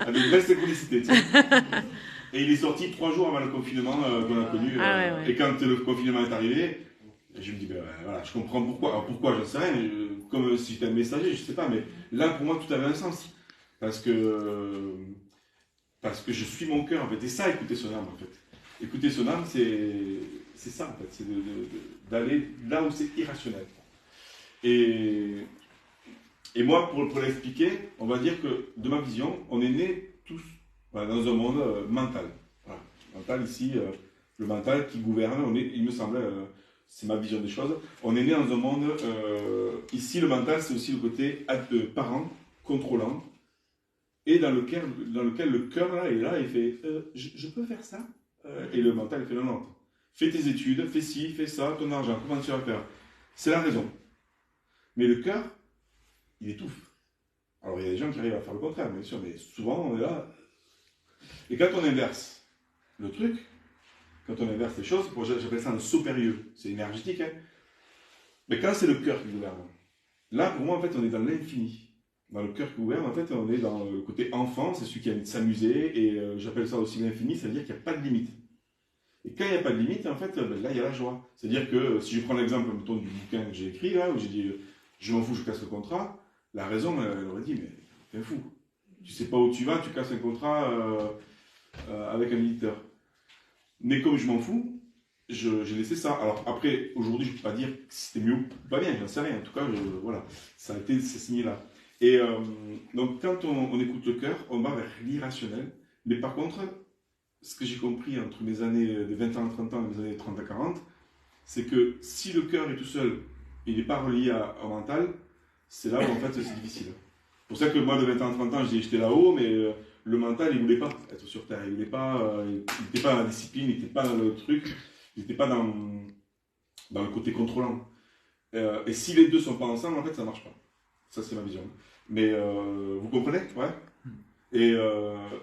Speaker 3: avec belle synchronicité. Et il est sorti 3 jours avant le confinement qu'on a connu. Et quand le confinement est arrivé, je me dis, ben voilà, je comprends pourquoi. Alors pourquoi, j'en sais rien, comme si j'étais un messager, je sais pas, mais là pour moi tout avait un sens. Parce que je suis mon cœur en fait. Et ça, écouter son âme en fait. Écouter son âme, c'est ça en fait, c'est d'aller là où c'est irrationnel. Et moi, pour l'expliquer, on va dire que de ma vision, on est nés tous dans un monde mental. Voilà. Donc mental ici, le mental qui gouverne. Il me semble, c'est ma vision des choses, on est né dans un monde, ici le mental c'est aussi le côté parent, contrôlant, et dans lequel le cœur là est là et fait je peux faire ça et le mental il fait non, fais tes études, fais ci, fais ça, ton argent, comment tu vas faire? C'est la raison. Mais le cœur, il étouffe. Alors il y a des gens qui arrivent à faire le contraire, bien sûr, mais souvent on est là. Et quand on inverse le truc, quand on inverse les choses, j'appelle ça un saut périlleux, c'est énergétique, hein. Mais quand c'est le cœur qui gouverne, là pour moi en fait on est dans l'infini. Dans le cœur qui gouverne, en fait on est dans le côté enfant, c'est celui qui a envie de s'amuser, et j'appelle ça aussi l'infini, c'est-à-dire qu'il n'y a pas de limite. Et quand il n'y a pas de limite, en fait, là il y a la joie. C'est-à-dire que si je prends l'exemple mettons, du bouquin que j'ai écrit, là, où j'ai dit je m'en fous, je casse le contrat, la raison elle aurait dit mais t'es fou. Tu sais pas où tu vas, tu casses un contrat avec un éditeur. Mais comme je m'en fous, j'ai laissé ça. Alors après, aujourd'hui, je ne peux pas dire que c'était mieux ou pas bien, j'en sais rien. En tout cas, voilà, c'est signé là. Et donc, quand on écoute le cœur, on va vers l'irrationnel. Mais par contre, ce que j'ai compris entre mes années de 20 ans à 30 ans et mes années de 30 à 40, c'est que si le cœur est tout seul, il n'est pas relié au mental, c'est là où en fait c'est difficile. C'est pour ça que moi, de 20 ans à 30 ans, je disais j'étais là-haut, mais le mental, il ne voulait pas être sur Terre. Il n'était pas dans la discipline, il n'était pas dans le truc, il n'était pas dans le côté contrôlant. Et si les deux ne sont pas ensemble, en fait, ça ne marche pas. Ça, c'est ma vision. Mais vous comprenez? Ouais. Et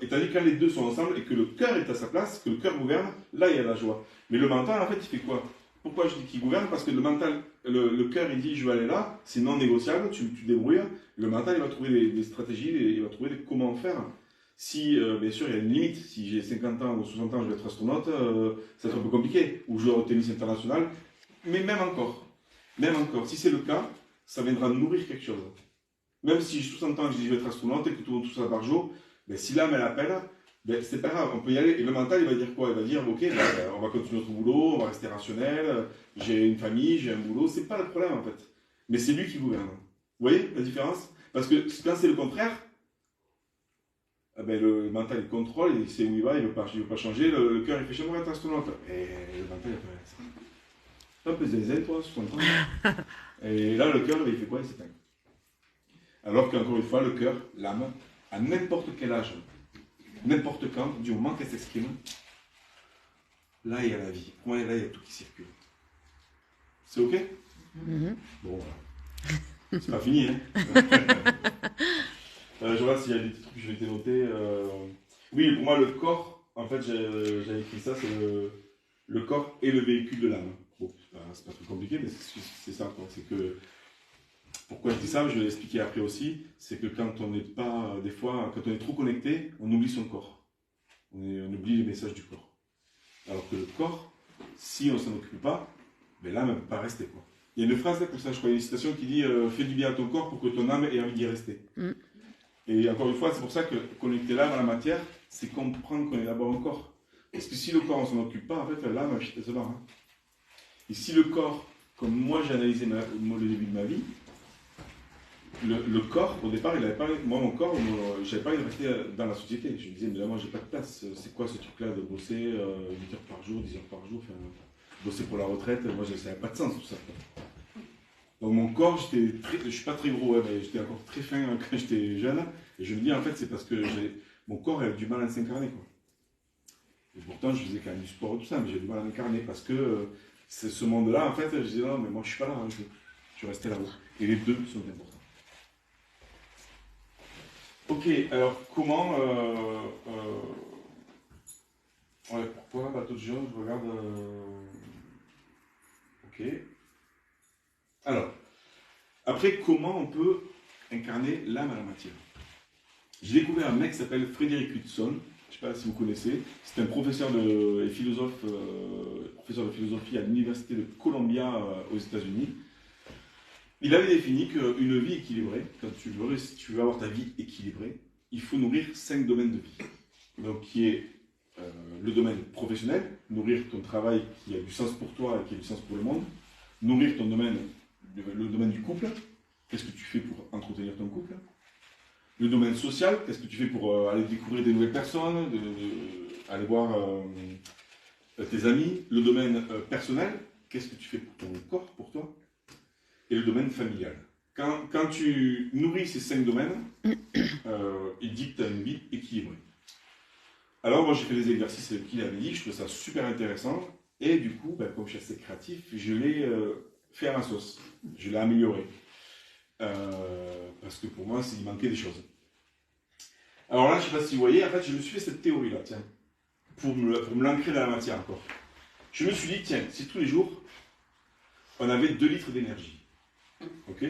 Speaker 3: tandis que quand les deux sont ensemble et que le cœur est à sa place, que le cœur gouverne, là, il y a la joie. Mais le mental, en fait, il fait quoi? Pourquoi je dis qu'il gouverne? Parce que le mental, le cœur, il dit je vais aller là, c'est non négociable, tu débrouilles. Le mental, il va trouver des stratégies, il va trouver comment faire. Si, bien sûr, il y a une limite. Si j'ai 50 ans ou 60 ans, je vais être astronaute, ça va être un peu compliqué. Ou joueur au tennis international. Mais même encore, si c'est le cas, ça viendra nourrir quelque chose. Même si j'ai 60 ans et que je dis je vais être astronaute et que tout ça par jour, ben, si l'âme elle appelle, ben, c'est pas grave, on peut y aller. Et le mental, il va dire quoi? Il va dire ok, ben, on va continuer notre boulot, on va rester rationnel, j'ai une famille, j'ai un boulot. C'est pas le problème en fait. Mais c'est lui qui gouverne. Vous voyez la différence? Parce que quand c'est le contraire, ben, le mental il contrôle, il sait où il va, il veut pas changer. Le cœur il fait j'aimerais être astronaute. Et le mental il fait un peu zézé toi, 60 ans. Et là le cœur il fait quoi? Il s'éteint. Alors qu'encore une fois, le cœur, l'âme, à n'importe quel âge, n'importe quand, du moment qu'elle s'exprime, là il y a la vie. Pour moi, là il y a tout qui circule. C'est ok? Bon, voilà. C'est pas fini, hein? Je vois s'il y a des petits trucs que je vais te noter. Oui, pour moi, le corps, en fait, j'avais écrit ça, c'est le corps et le véhicule de l'âme. Bon, c'est pas trop compliqué, mais c'est ça, quoi. C'est que. Pourquoi je dis ça, je vais l'expliquer après aussi, c'est que quand on n'est pas, des fois, quand on est trop connecté, on oublie son corps. On oublie les messages du corps. Alors que le corps, si on ne s'en occupe pas, ben l'âme ne peut pas rester, quoi. Il y a une phrase là, comme ça, je crois, une citation qui dit fais du bien à ton corps pour que ton âme ait envie d'y rester. Et encore une fois, c'est pour ça que connecter l'âme à la matière, c'est comprendre qu'on est d'abord un corps. Parce que si le corps, on ne s'en occupe pas, en fait, l'âme, elle se barre. Et si le corps, comme moi j'ai analysé le début de ma vie, le corps, au départ, il avait pas, moi mon corps, je n'avais pas envie de rester dans la société. Je me disais, mais là, moi, j'ai pas de place. C'est quoi ce truc-là de bosser 8 heures par jour, 10 heures par jour, bosser pour la retraite? Moi, ça n'avait pas de sens tout ça. Donc mon corps, je suis pas très gros, mais j'étais encore très fin quand j'étais jeune. Et je me dis, en fait, c'est parce que mon corps avait du mal à s'incarner, quoi. Et pourtant, je faisais quand même du sport et tout ça, mais j'ai du mal à m'incarner parce que c'est ce monde-là, en fait, je disais, non, mais moi, je suis pas là, je suis resté là-haut. Et les deux sont importants. Ok, alors comment... ouais, pourquoi bateau de géant, je regarde... Ok. Alors, après, comment on peut incarner l'âme à la matière? J'ai découvert un mec qui s'appelle Frédéric Hudson, je ne sais pas si vous connaissez, c'est un professeur de philosophie à l'université de Columbia aux États-Unis. Il avait défini qu'une vie équilibrée, quand tu veux avoir ta vie équilibrée, il faut nourrir 5 domaines de vie. Donc, qui est le domaine professionnel, nourrir ton travail qui a du sens pour toi et qui a du sens pour le monde, nourrir ton domaine, le domaine du couple, qu'est-ce que tu fais pour entretenir ton couple, le domaine social, qu'est-ce que tu fais pour aller découvrir des nouvelles personnes, aller voir tes amis, le domaine personnel, qu'est-ce que tu fais pour ton corps, pour toi, et le domaine familial. Quand tu nourris ces 5 domaines, il dit que tu as une vie équilibrée. Alors moi j'ai fait des exercices qu'il avait dit, je trouve ça super intéressant, et du coup, ben, comme je suis assez créatif, je l'ai fait à ma sauce, je l'ai amélioré. Parce que pour moi, il manquait des choses. Alors là, je ne sais pas si vous voyez, en fait, je me suis fait cette théorie-là, tiens, pour me l'ancrer dans la matière encore. Je me suis dit, tiens, si tous les jours, on avait 2 litres d'énergie, ok?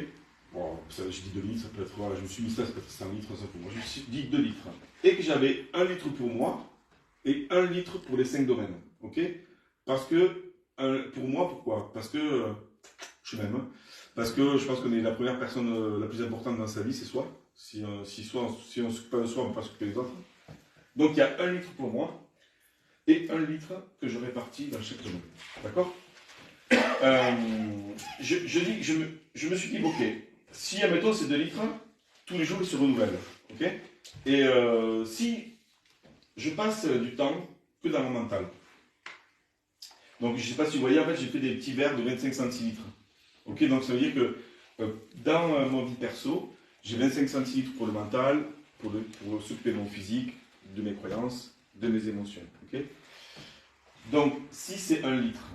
Speaker 3: Bon, ça, je dis 2 litres, ça peut être, voilà, je me suis mis ça peut être 100 litres, ça pour moi. Je me suis dit 2 litres. Et que j'avais 1 litre pour moi, et 1 litre pour les 5 domaines, ok? Parce que, pour moi, pourquoi? Parce que, je m'aime, hein. Parce que je pense qu'on est la première personne la plus importante dans sa vie, c'est soi. Si on ne s'occupe pas de soi, on ne peut pas s'occuper des autres. Donc il y a 1 litre pour moi et 1 litre que je répartis dans chaque domaine. D'accord? Je me suis dit, ok, si, admettons, ces 2 litres, tous les jours, ils se renouvellent. Ok? Et si je passe du temps que dans mon mental. Donc je ne sais pas si vous voyez, en fait, j'ai fait des petits verres de 25 centilitres. Ok, donc ça veut dire que dans mon vie perso, j'ai 25 centilitres pour le mental, pour s'occuper de mon physique, de mes croyances, de mes émotions. Ok, donc si c'est 1 litre,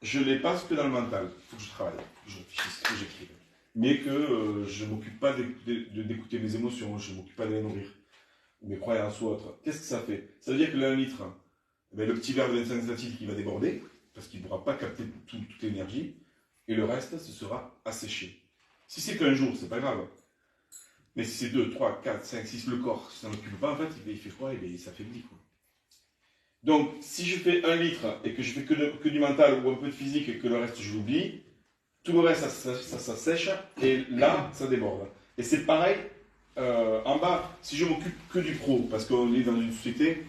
Speaker 3: je ne les passe que dans le mental. Il faut que je travaille, que je réfléchisse, que j'écrive. Mais que je ne m'occupe pas d'écouter mes émotions, je ne m'occupe pas de les nourrir, mes croyances ou autres. Qu'est-ce que ça fait? Ça veut dire que l'1 litre, ben, le petit verre de 25 centilitres, il va déborder, parce qu'il ne pourra pas capter toute l'énergie. Et le reste, ce sera asséché. Si c'est qu'un jour, c'est pas grave. Mais si c'est 2, 3, 4, 5, 6, le corps, si ça ne m'occupe pas, en fait, il fait quoi? Il s'affaiblit, quoi. Donc, si je fais 1 litre et que je fais que du mental ou un peu de physique et que le reste, je l'oublie, tout le reste, ça sèche et là, ça déborde. Et c'est pareil en bas. Si je m'occupe que du pro, parce qu'on est dans une société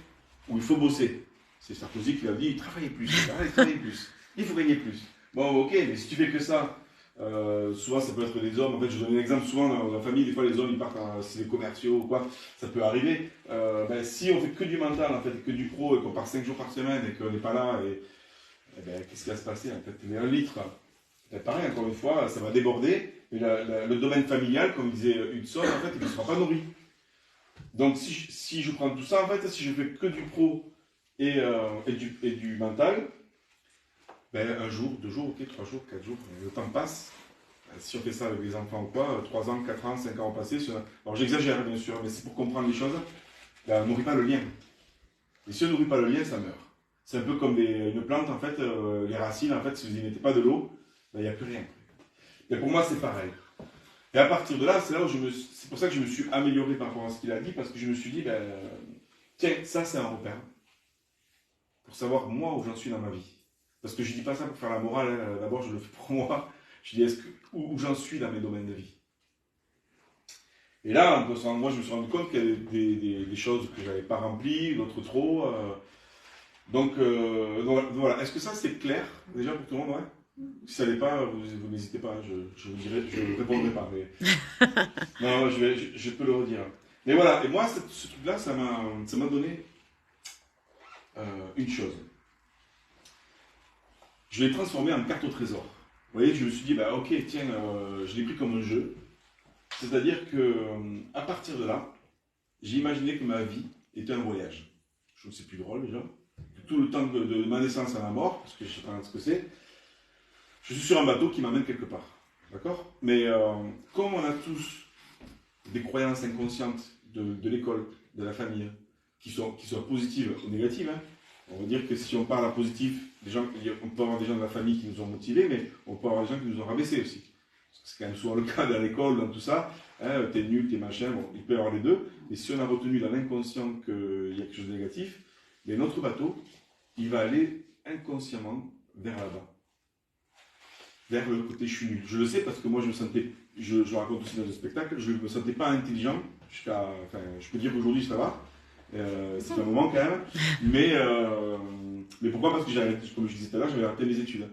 Speaker 3: où il faut bosser. C'est Sarkozy qui l'a dit, travaillez plus, travaillez plus, il faut gagner plus. Bon, ok, mais si tu fais que ça, souvent ça peut être des hommes. En fait, je donne un exemple. Souvent dans la famille, des fois les hommes ils partent, c'est des commerciaux ou quoi, ça peut arriver. Ben, si on fait que du mental, en fait, que du pro, et qu'on part 5 jours par semaine et qu'on n'est pas là, et ben, qu'est-ce qui va se passer? En fait, mais 1 litre, ben, pareil, encore une fois, ça va déborder. Mais le domaine familial, comme disait Hudson, en fait, il ne sera pas nourri. Donc, si je prends tout ça, en fait, si je fais que du pro et du mental. Ben, 1 jour, 2 jours, ok, 3 jours, 4 jours, le temps passe. Si on fait ça avec les enfants ou quoi, 3 ans, 4 ans, 5 ans passés. Alors j'exagère bien sûr, mais c'est pour comprendre les choses. Ben, on ne nourrit pas le lien. Et si on ne nourrit pas le lien, ça meurt. C'est un peu comme une plante, en fait, les racines, en fait, si vous n'y mettez pas de l'eau, ben, il n'y a plus rien. Et pour moi, c'est pareil. Et à partir de là, c'est là où c'est pour ça que je me suis amélioré par rapport à ce qu'il a dit, parce que je me suis dit, ben, tiens, ça c'est un repère. Pour savoir moi où j'en suis dans ma vie. Parce que je ne dis pas ça pour faire la morale, hein. D'abord je le fais pour moi. Je dis où j'en suis dans mes domaines de vie. Et là, moi je me suis rendu compte qu'il y avait des choses que je n'avais pas remplies, d'autres trop. Donc voilà, est-ce que ça c'est clair déjà pour tout le monde, ouais? Si ça n'est pas, vous n'hésitez pas, je vous dirai, je ne répondrai pas. Mais... non, je peux le redire. Mais voilà, et moi ce truc-là, ça m'a donné une chose. Je l'ai transformé en carte au trésor. Vous voyez, je me suis dit, bah ok, tiens, je l'ai pris comme un jeu. C'est-à-dire que à partir de là, j'ai imaginé que ma vie était un voyage. Je trouve que c'est plus drôle déjà. Tout le temps de ma naissance à ma mort, parce que je ne sais pas ce que c'est, je suis sur un bateau qui m'amène quelque part. D'accord? Mais comme on a tous des croyances inconscientes de l'école, de la famille, qui soient positives ou négatives, hein, on va dire que si on parle à positif, on peut avoir des gens de la famille qui nous ont motivés, mais on peut avoir des gens qui nous ont rabaissés aussi. C'est quand même souvent le cas dans l'école, dans tout ça. Hein, t'es nul, t'es machin, bon, il peut y avoir les deux. Et si on a retenu dans l'inconscient qu'il y a quelque chose de négatif, mais notre bateau, il va aller inconsciemment vers là-bas. Vers le côté je suis nul. Je le sais parce que moi je me sentais, je raconte aussi dans le spectacle, je ne me sentais pas intelligent enfin, je peux dire qu'aujourd'hui ça va. C'est un moment quand même, mais pourquoi? Parce que j'avais, comme je disais tout à l'heure, j'avais raté mes études.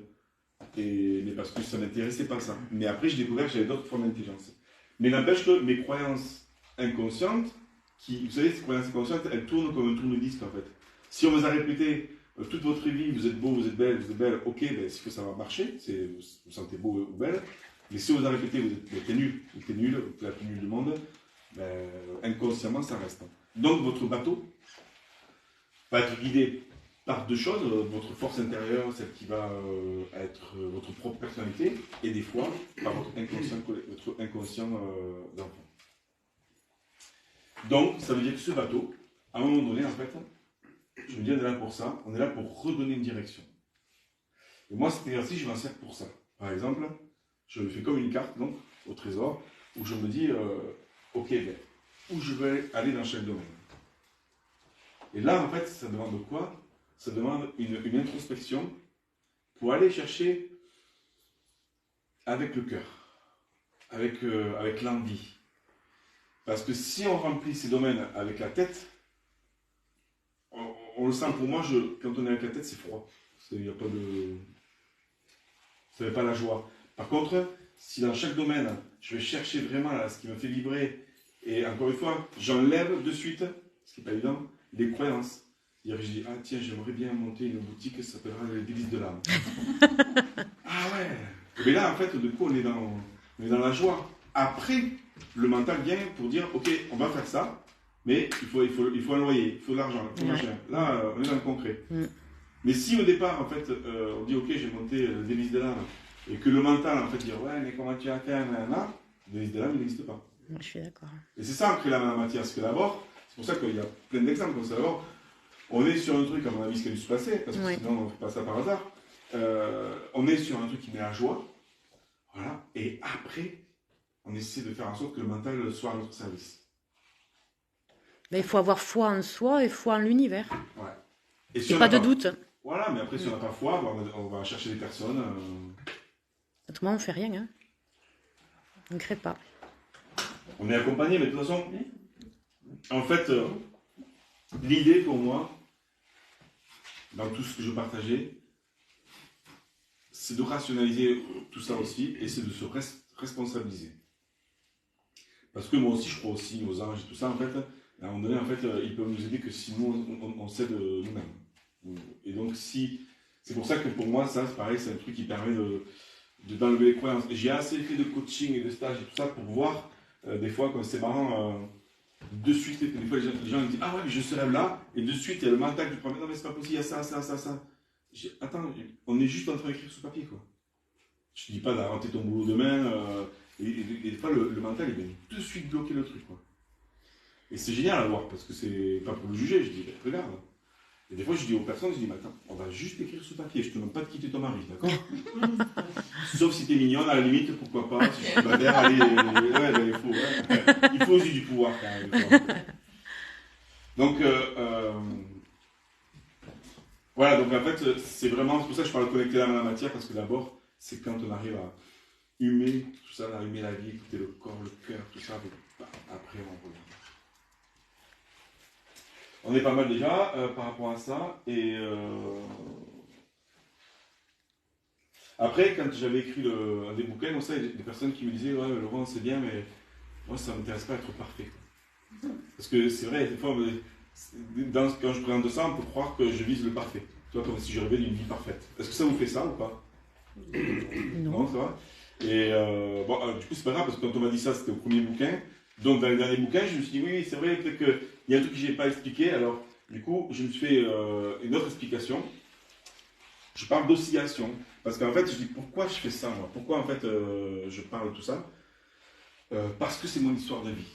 Speaker 3: Mais parce que ça ne m'intéressait pas ça. Mais après, j'ai découvert que j'avais d'autres formes d'intelligence. Mais n'empêche que mes croyances inconscientes, vous savez, ces croyances inconscientes, elles tournent comme un tourne-disque en fait. Si on vous a répété toute votre vie, vous êtes beau, vous êtes belle, ok, ben, c'est que ça va marcher, vous vous sentez beau ou belle. Mais si vous arrêtez, vous êtes nul, ou t'es nul, ou t'es la plus nulle du monde, ben, inconsciemment, ça reste. Donc, votre bateau va être guidé par deux choses, votre force intérieure, celle qui va être votre propre personnalité, et des fois, par votre inconscient d'enfant. Donc, ça veut dire que ce bateau, à un moment donné, en fait, je me dis, on est là pour ça, on est là pour redonner une direction. Et moi, cet exercice, je m'en sers pour ça. Par exemple, je le fais comme une carte, donc, au trésor, où je me dis, ok, ben, où je vais aller dans chaque domaine. Et là, en fait, ça demande quoi? Ça demande une introspection pour aller chercher avec le cœur, avec l'envie. Parce que si on remplit ces domaines avec la tête, on le sent pour moi, quand on est avec la tête, c'est froid. Il n'y a pas de... Ça n'est pas la joie. Par contre, si dans chaque domaine, je vais chercher vraiment là, ce qui me fait vibrer, et encore une fois, j'enlève de suite, ce qui n'est pas évident, les croyances. C'est-à-dire que je dis, ah tiens, j'aimerais bien monter une boutique qui s'appellera les délices de l'âme. Ah ouais. Mais là, en fait, du coup, on est dans la joie. Après, le mental vient pour dire, ok, on va faire ça, mais il faut un loyer, il faut de l'argent, il faut machin. Là, on est dans le concret. Mais si au départ, en fait, on dit, ok, j'ai monté le délice de l'âme, et que le mental, en fait, dit, ouais, mais comment tu vas faire, là, le délice de l'âme, il n'existe pas.
Speaker 4: Je suis d'accord.
Speaker 3: Et c'est ça, on crée la matière. Parce que d'abord, c'est pour ça qu'il y a plein d'exemples comme ça. D'abord, on est sur un truc, à mon avis, ce qui a dû se passer, parce que sinon, on ne fait pas ça par hasard. On est sur un truc qui met la joie. Voilà. Et après, on essaie de faire en sorte que le mental soit à notre service.
Speaker 4: Mais il faut avoir foi en soi et foi en l'univers.
Speaker 3: Ouais. Et
Speaker 4: si pas de doute.
Speaker 3: Voilà, mais après, si on n'a pas foi, on va chercher des personnes.
Speaker 4: Autrement, on ne fait rien. Hein. On ne crée pas.
Speaker 3: On est accompagné, mais de toute façon, en fait, l'idée pour moi, dans tout ce que je partageais, c'est de rationaliser tout ça aussi, et c'est de se responsabiliser. Parce que moi aussi, je crois aussi aux anges et tout ça, en fait, à un moment donné, en fait, ils peuvent nous aider que si nous, on sait de nous-mêmes. Et donc, c'est pour ça que pour moi, ça, c'est pareil, c'est un truc qui permet d'enlever les croyances. J'ai assez fait de coaching et de stage et tout ça pour voir, des fois, quand c'est marrant, de suite, des fois, les gens me disent, ah ouais, mais je serai là, et de suite, il y a le mental qui prend, non, mais c'est pas possible, il y a ça, ça, ça, ça. Attends, on est juste en train d'écrire sur papier, quoi. Je te dis pas d'inventer ton boulot demain, et des fois, le mental, il vient de suite bloquer le truc, quoi. Et c'est génial à voir, parce que c'est pas pour le juger, je dis, ben, regarde. Et des fois, je dis aux personnes, je dis, mais attends, on va juste écrire sur papier, je te demande pas de quitter ton mari, d'accord? Sauf si t'es mignonne, à la limite, pourquoi pas, si je suis bavère, allez, ouais, ben, il faut aussi du pouvoir, quand même. Donc, voilà, donc en fait, c'est vraiment, c'est pour ça que je parle de connecter l'âme à la matière, parce que d'abord, c'est quand on arrive à humer tout ça, à humer la vie, écouter le corps, le cœur, tout ça, après on revient. On est pas mal déjà par rapport à ça, et après, quand j'avais écrit un des bouquins, comme ça, il y a des personnes qui me disaient, ouais, Laurent, c'est bien, mais moi, ça ne m'intéresse pas d'être parfait. Parce que c'est vrai, des fois, quand je présente ça, on peut croire que je vise le parfait. Tu vois, comme si je rêvais d'une vie parfaite. Est-ce que ça vous fait ça ou pas? Non, ça va. Et bon, du coup, c'est pas grave, parce que quand on m'a dit ça, c'était au premier bouquin. Donc, dans les derniers bouquins, je me suis dit, oui, c'est vrai, peut-être qu'il y a un truc que je n'ai pas expliqué. Alors, du coup, je me suis fait une autre explication. Je parle d'oscillation. Parce qu'en fait, je dis, pourquoi je fais ça, moi? Pourquoi, en fait, je parle de tout ça? Parce que c'est mon histoire de vie.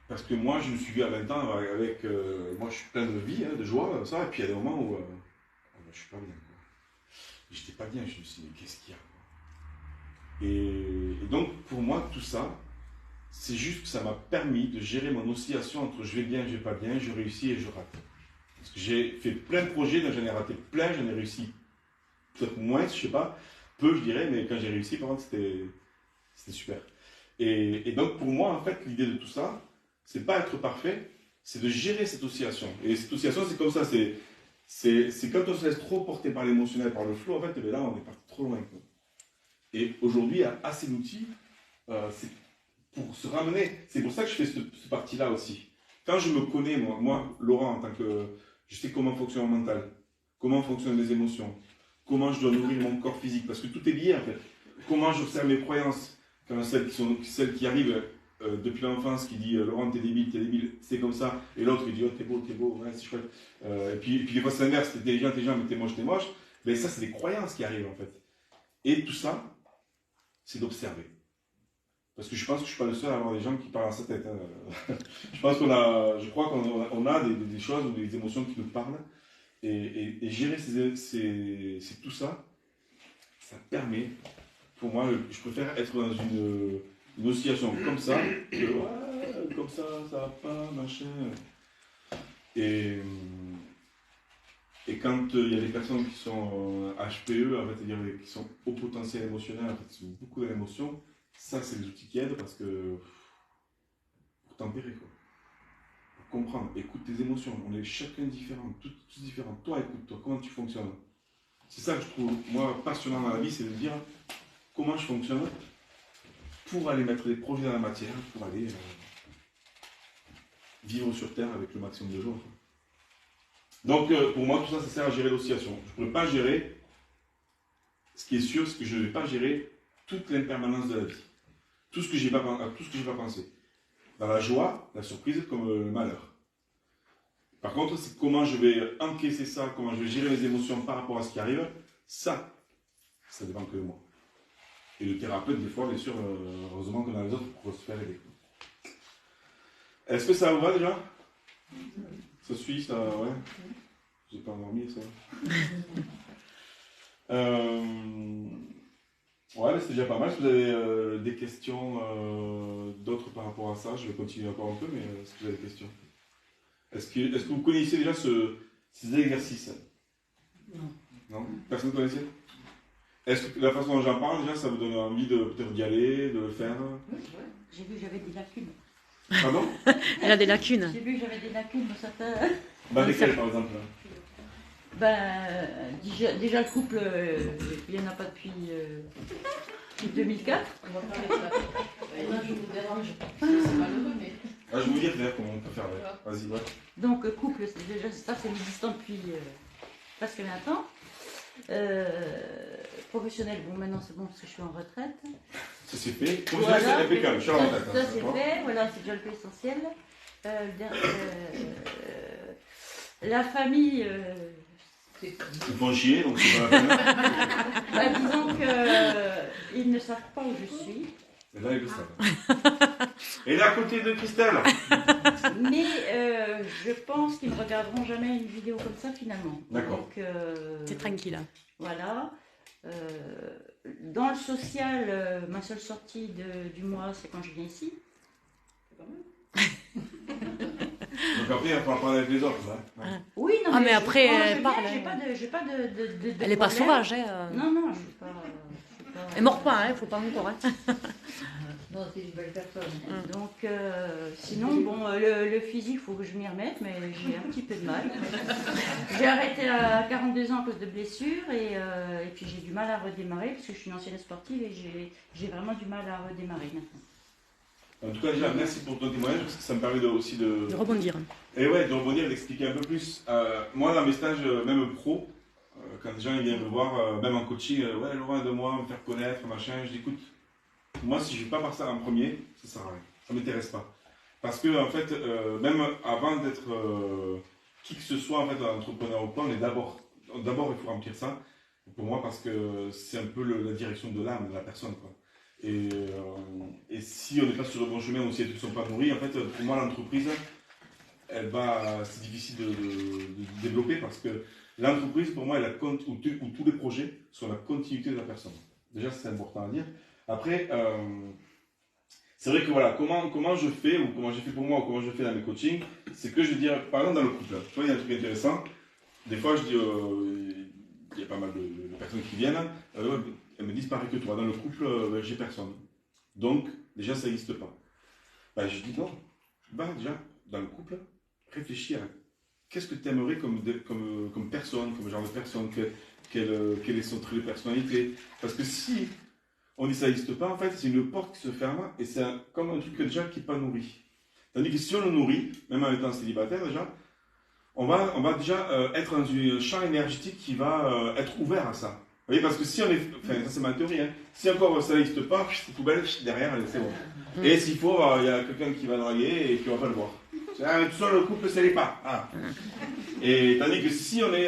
Speaker 3: Parce que moi, je me suis vu à 20 ans avec... moi, je suis plein de vie, hein, de joie, ça. Et puis, il y a des moments où je suis pas bien. J'étais pas bien. Je me suis dit, mais qu'est-ce qu'il y a? Et donc, pour moi, tout ça, c'est juste que ça m'a permis de gérer mon oscillation entre je vais bien, je vais pas bien, je réussis et je rate. Parce que j'ai fait plein de projets, donc j'en ai raté plein, j'en ai réussi peut-être moins, je sais pas, peu je dirais, mais quand j'ai réussi, par contre, c'était super. Et donc pour moi, en fait, l'idée de tout ça, c'est pas être parfait, c'est de gérer cette oscillation. Et cette oscillation, c'est comme ça, c'est quand on se laisse trop porter par l'émotionnel, par le flow, en fait, et là, on est parti trop loin. Quoi. Et aujourd'hui, il y a assez d'outils pour se ramener. C'est pour ça que je fais ce parti-là aussi. Quand je me connais, moi, Laurent, en tant que... Je sais comment fonctionne mon mental, comment fonctionnent mes émotions, comment je dois nourrir mon corps physique, parce que tout est lié en fait. Comment j'observe mes croyances, quand celles qui arrivent depuis l'enfance, qui dit Laurent, t'es débile, c'est comme ça, et l'autre qui dit oh, t'es beau, ouais, c'est chouette. Et puis des fois c'est l'inverse, t'es intelligent, mais t'es moche. Mais ça, c'est des croyances qui arrivent en fait. Et tout ça, c'est d'observer. Parce que je pense que je ne suis pas le seul à avoir des gens qui parlent à sa tête. Hein. Je crois qu'on a des choses ou des émotions qui nous parlent. Et gérer tout ça, ça permet, pour moi, je préfère être dans une oscillation comme ça, que ouais, comme ça va pas, machin. Et quand il y a des personnes qui sont HPE, en fait, c'est-à-dire qui sont au potentiel émotionnel, en fait, qui ont beaucoup d'émotions, ça, c'est des outils qui aident parce que pour tempérer, quoi. Pour comprendre, écoute tes émotions. On est chacun différent, tous différents. Toi, écoute-toi, comment tu fonctionnes. C'est ça que je trouve, moi, passionnant dans la vie, c'est de dire comment je fonctionne pour aller mettre des projets dans la matière, pour aller vivre sur Terre avec le maximum de joie. Donc, pour moi, tout ça, ça sert à gérer l'oscillation. Je ne peux pas gérer, ce qui est sûr, c'est que je ne vais pas gérer toute l'impermanence de la vie. Tout ce que je n'ai pas pensé. Dans la joie, la surprise, comme le malheur. Par contre, c'est comment je vais encaisser ça, comment je vais gérer les émotions par rapport à ce qui arrive, ça dépend que de moi. Et le thérapeute, des fois, bien sûr, heureusement qu'on a les autres pour se faire aider. Est-ce que ça vous va déjà? Ça suit, ça, ouais. J'ai pas endormi, ça. Ouais, c'est déjà pas mal. Si vous avez des questions d'autres par rapport à ça, je vais continuer encore un peu, mais est-ce que vous avez des questions? Est-ce que vous connaissez déjà ces exercices?
Speaker 5: Non.
Speaker 3: Non? Personne ne connaissait? Est-ce que la façon dont j'en parle, déjà, ça vous donne envie de peut-être d'y aller, de le faire?
Speaker 5: J'ai vu que j'avais des lacunes.
Speaker 3: Pardon?
Speaker 4: Elle a des lacunes.
Speaker 5: J'ai vu que j'avais des lacunes dans certains.
Speaker 3: Bah, lesquelles, par exemple?
Speaker 5: Déjà le couple, il n'y en a pas depuis 2004.
Speaker 2: On va parler de ça. Et là, je vous dérange. C'est malheureux, mais.
Speaker 3: Ah, je vais vous dire d'ailleurs comment on peut faire. Ouais. Vas-y, ouais.
Speaker 5: Donc couple, c'est déjà ça, c'est existant depuis presque 20 ans. Professionnel, bon maintenant c'est bon parce que je suis en retraite.
Speaker 3: Ça c'est fait. Professionnel, c'est impeccable. Je suis en retraite.
Speaker 5: Ça c'est fait, voilà, c'est déjà le plus essentiel. La famille.
Speaker 3: Ils font chier, donc c'est pas la peine.
Speaker 5: Disons qu'ils ne savent pas où je suis.
Speaker 3: Et là, ils le savent. Et là, à côté de Christelle.
Speaker 5: Mais je pense qu'ils ne regarderont jamais une vidéo comme ça finalement.
Speaker 3: D'accord.
Speaker 4: C'est tranquille.
Speaker 5: Voilà. Dans le social, ma seule sortie du mois, c'est quand je viens ici.
Speaker 2: C'est pas mal.
Speaker 3: Donc après, il va falloir parler avec les autres. Hein.
Speaker 5: Oui, non,
Speaker 4: Ah, mais après, elle parle.
Speaker 5: J'ai pas de
Speaker 4: Elle n'est pas
Speaker 5: problème.
Speaker 4: sauvage. Hein.
Speaker 5: Non, je suis pas.
Speaker 4: Elle ne mord pas, il ne faut pas encore. Hein.
Speaker 2: Non, c'est une belle personne.
Speaker 5: Donc, sinon, bon, le physique, il faut que je m'y remette, mais j'ai un petit peu de mal. J'ai arrêté à 42 ans à cause de blessures et puis j'ai du mal à redémarrer parce que je suis une ancienne sportive et j'ai vraiment du mal à redémarrer maintenant.
Speaker 3: En tout cas, déjà, merci pour ton témoignage parce que ça me permet aussi de
Speaker 4: rebondir.
Speaker 3: Et ouais, de rebondir, d'expliquer un peu plus. Moi, dans mes stages, même pro, quand les gens viennent me voir, même en coaching, ouais, Laurent, aide-moi, me faire connaître, machin, je dis écoute, moi, si je ne vais pas par ça en premier, ça ne sert à rien. Ça ne m'intéresse pas. Parce que, en fait, même avant d'être qui que ce soit, en fait, entrepreneur ou pas, on est d'abord, il faut remplir ça, pour moi, parce que c'est un peu la direction de l'âme de la personne, quoi. Et si on n'est pas sur le bon chemin ou si elles ne sont pas nourries, en fait, pour moi, l'entreprise, c'est difficile de développer parce que l'entreprise, pour moi, ou tous les projets sont la continuité de la personne. Déjà, c'est important à dire. Après, c'est vrai que voilà, comment je fais, ou comment j'ai fait pour moi, ou comment je fais dans mes coachings, c'est que je veux dire, par exemple, dans le couple, tu vois, il y a un truc intéressant. Des fois, je dis, il y a pas mal de personnes qui viennent, elles me disent pareil que toi, dans le couple, j'ai personne. Donc, déjà, ça n'existe pas. Ben, je dis non, déjà, dans le couple, réfléchis à qu'est-ce que tu aimerais comme personne, comme genre de personne, quel est son trait de personnalité. Parce que si on dit ça n'existe pas, en fait, c'est une porte qui se ferme et c'est comme un truc déjà qui n'est pas nourri. Tandis que si on le nourrit, même en étant célibataire déjà, on va déjà être dans un champ énergétique qui va être ouvert à ça. Vous voyez, parce que si on est, enfin ça c'est ma théorie, hein, si encore ça n'existe pas, c'est poubelle, derrière, allez, c'est bon. Et s'il faut, il y a quelqu'un qui va draguer et qui va pas le voir. Tout seul, le couple, ça l'est pas. Ah. Et tandis que si on est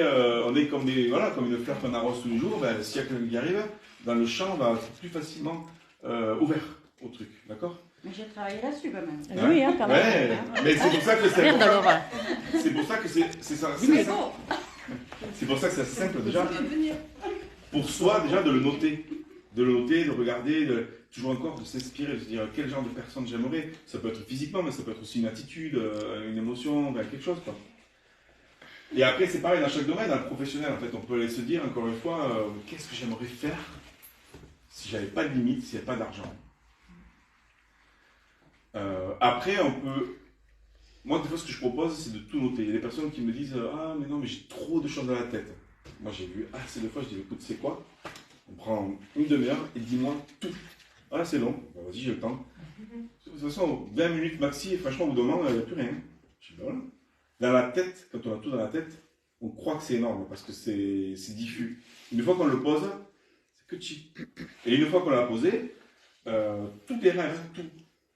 Speaker 3: comme comme une fleur qu'on arrose tous les jours, ben, s'il y a quelqu'un qui arrive, dans le champ, on va être plus facilement ouvert au truc, d'accord?
Speaker 5: Mais j'ai travaillé là-dessus quand même.
Speaker 4: Oui, hein, quand même.
Speaker 3: Ouais, mais c'est pour ça que c'est
Speaker 4: Merde alors.
Speaker 3: c'est pour ça que c'est ça. C'est pour ça que c'est assez simple déjà. Pour soi, déjà, de le noter. De le noter, de regarder, toujours encore de s'inspirer, de se dire quel genre de personne j'aimerais. Ça peut être physiquement, mais ça peut être aussi une attitude, une émotion, quelque chose, quoi. Et après, c'est pareil dans chaque domaine, dans le professionnel, en fait, on peut aller se dire, encore une fois, qu'est-ce que j'aimerais faire si j'avais pas de limite, s'il n'y a pas d'argent. Après, on peut... Moi, des fois, ce que je propose, c'est de tout noter. Il y a des personnes qui me disent « Ah, mais non, mais j'ai trop de choses dans la tête. » Moi, j'ai vu assez de fois, je dis « Écoute, c'est quoi? On prend une demi-heure et dis-moi tout. » Ah, c'est long. Ben, vas-y, j'ai le temps. De toute façon, 20 minutes maxi, et franchement, au bout d'un moment, il n'y a plus rien. Je dis « Ben voilà. » Dans la tête, quand on a tout dans la tête, on croit que c'est énorme parce que c'est diffus. Une fois qu'on le pose, c'est que cheap. Et une fois qu'on l'a posé, tout est rêve, tout.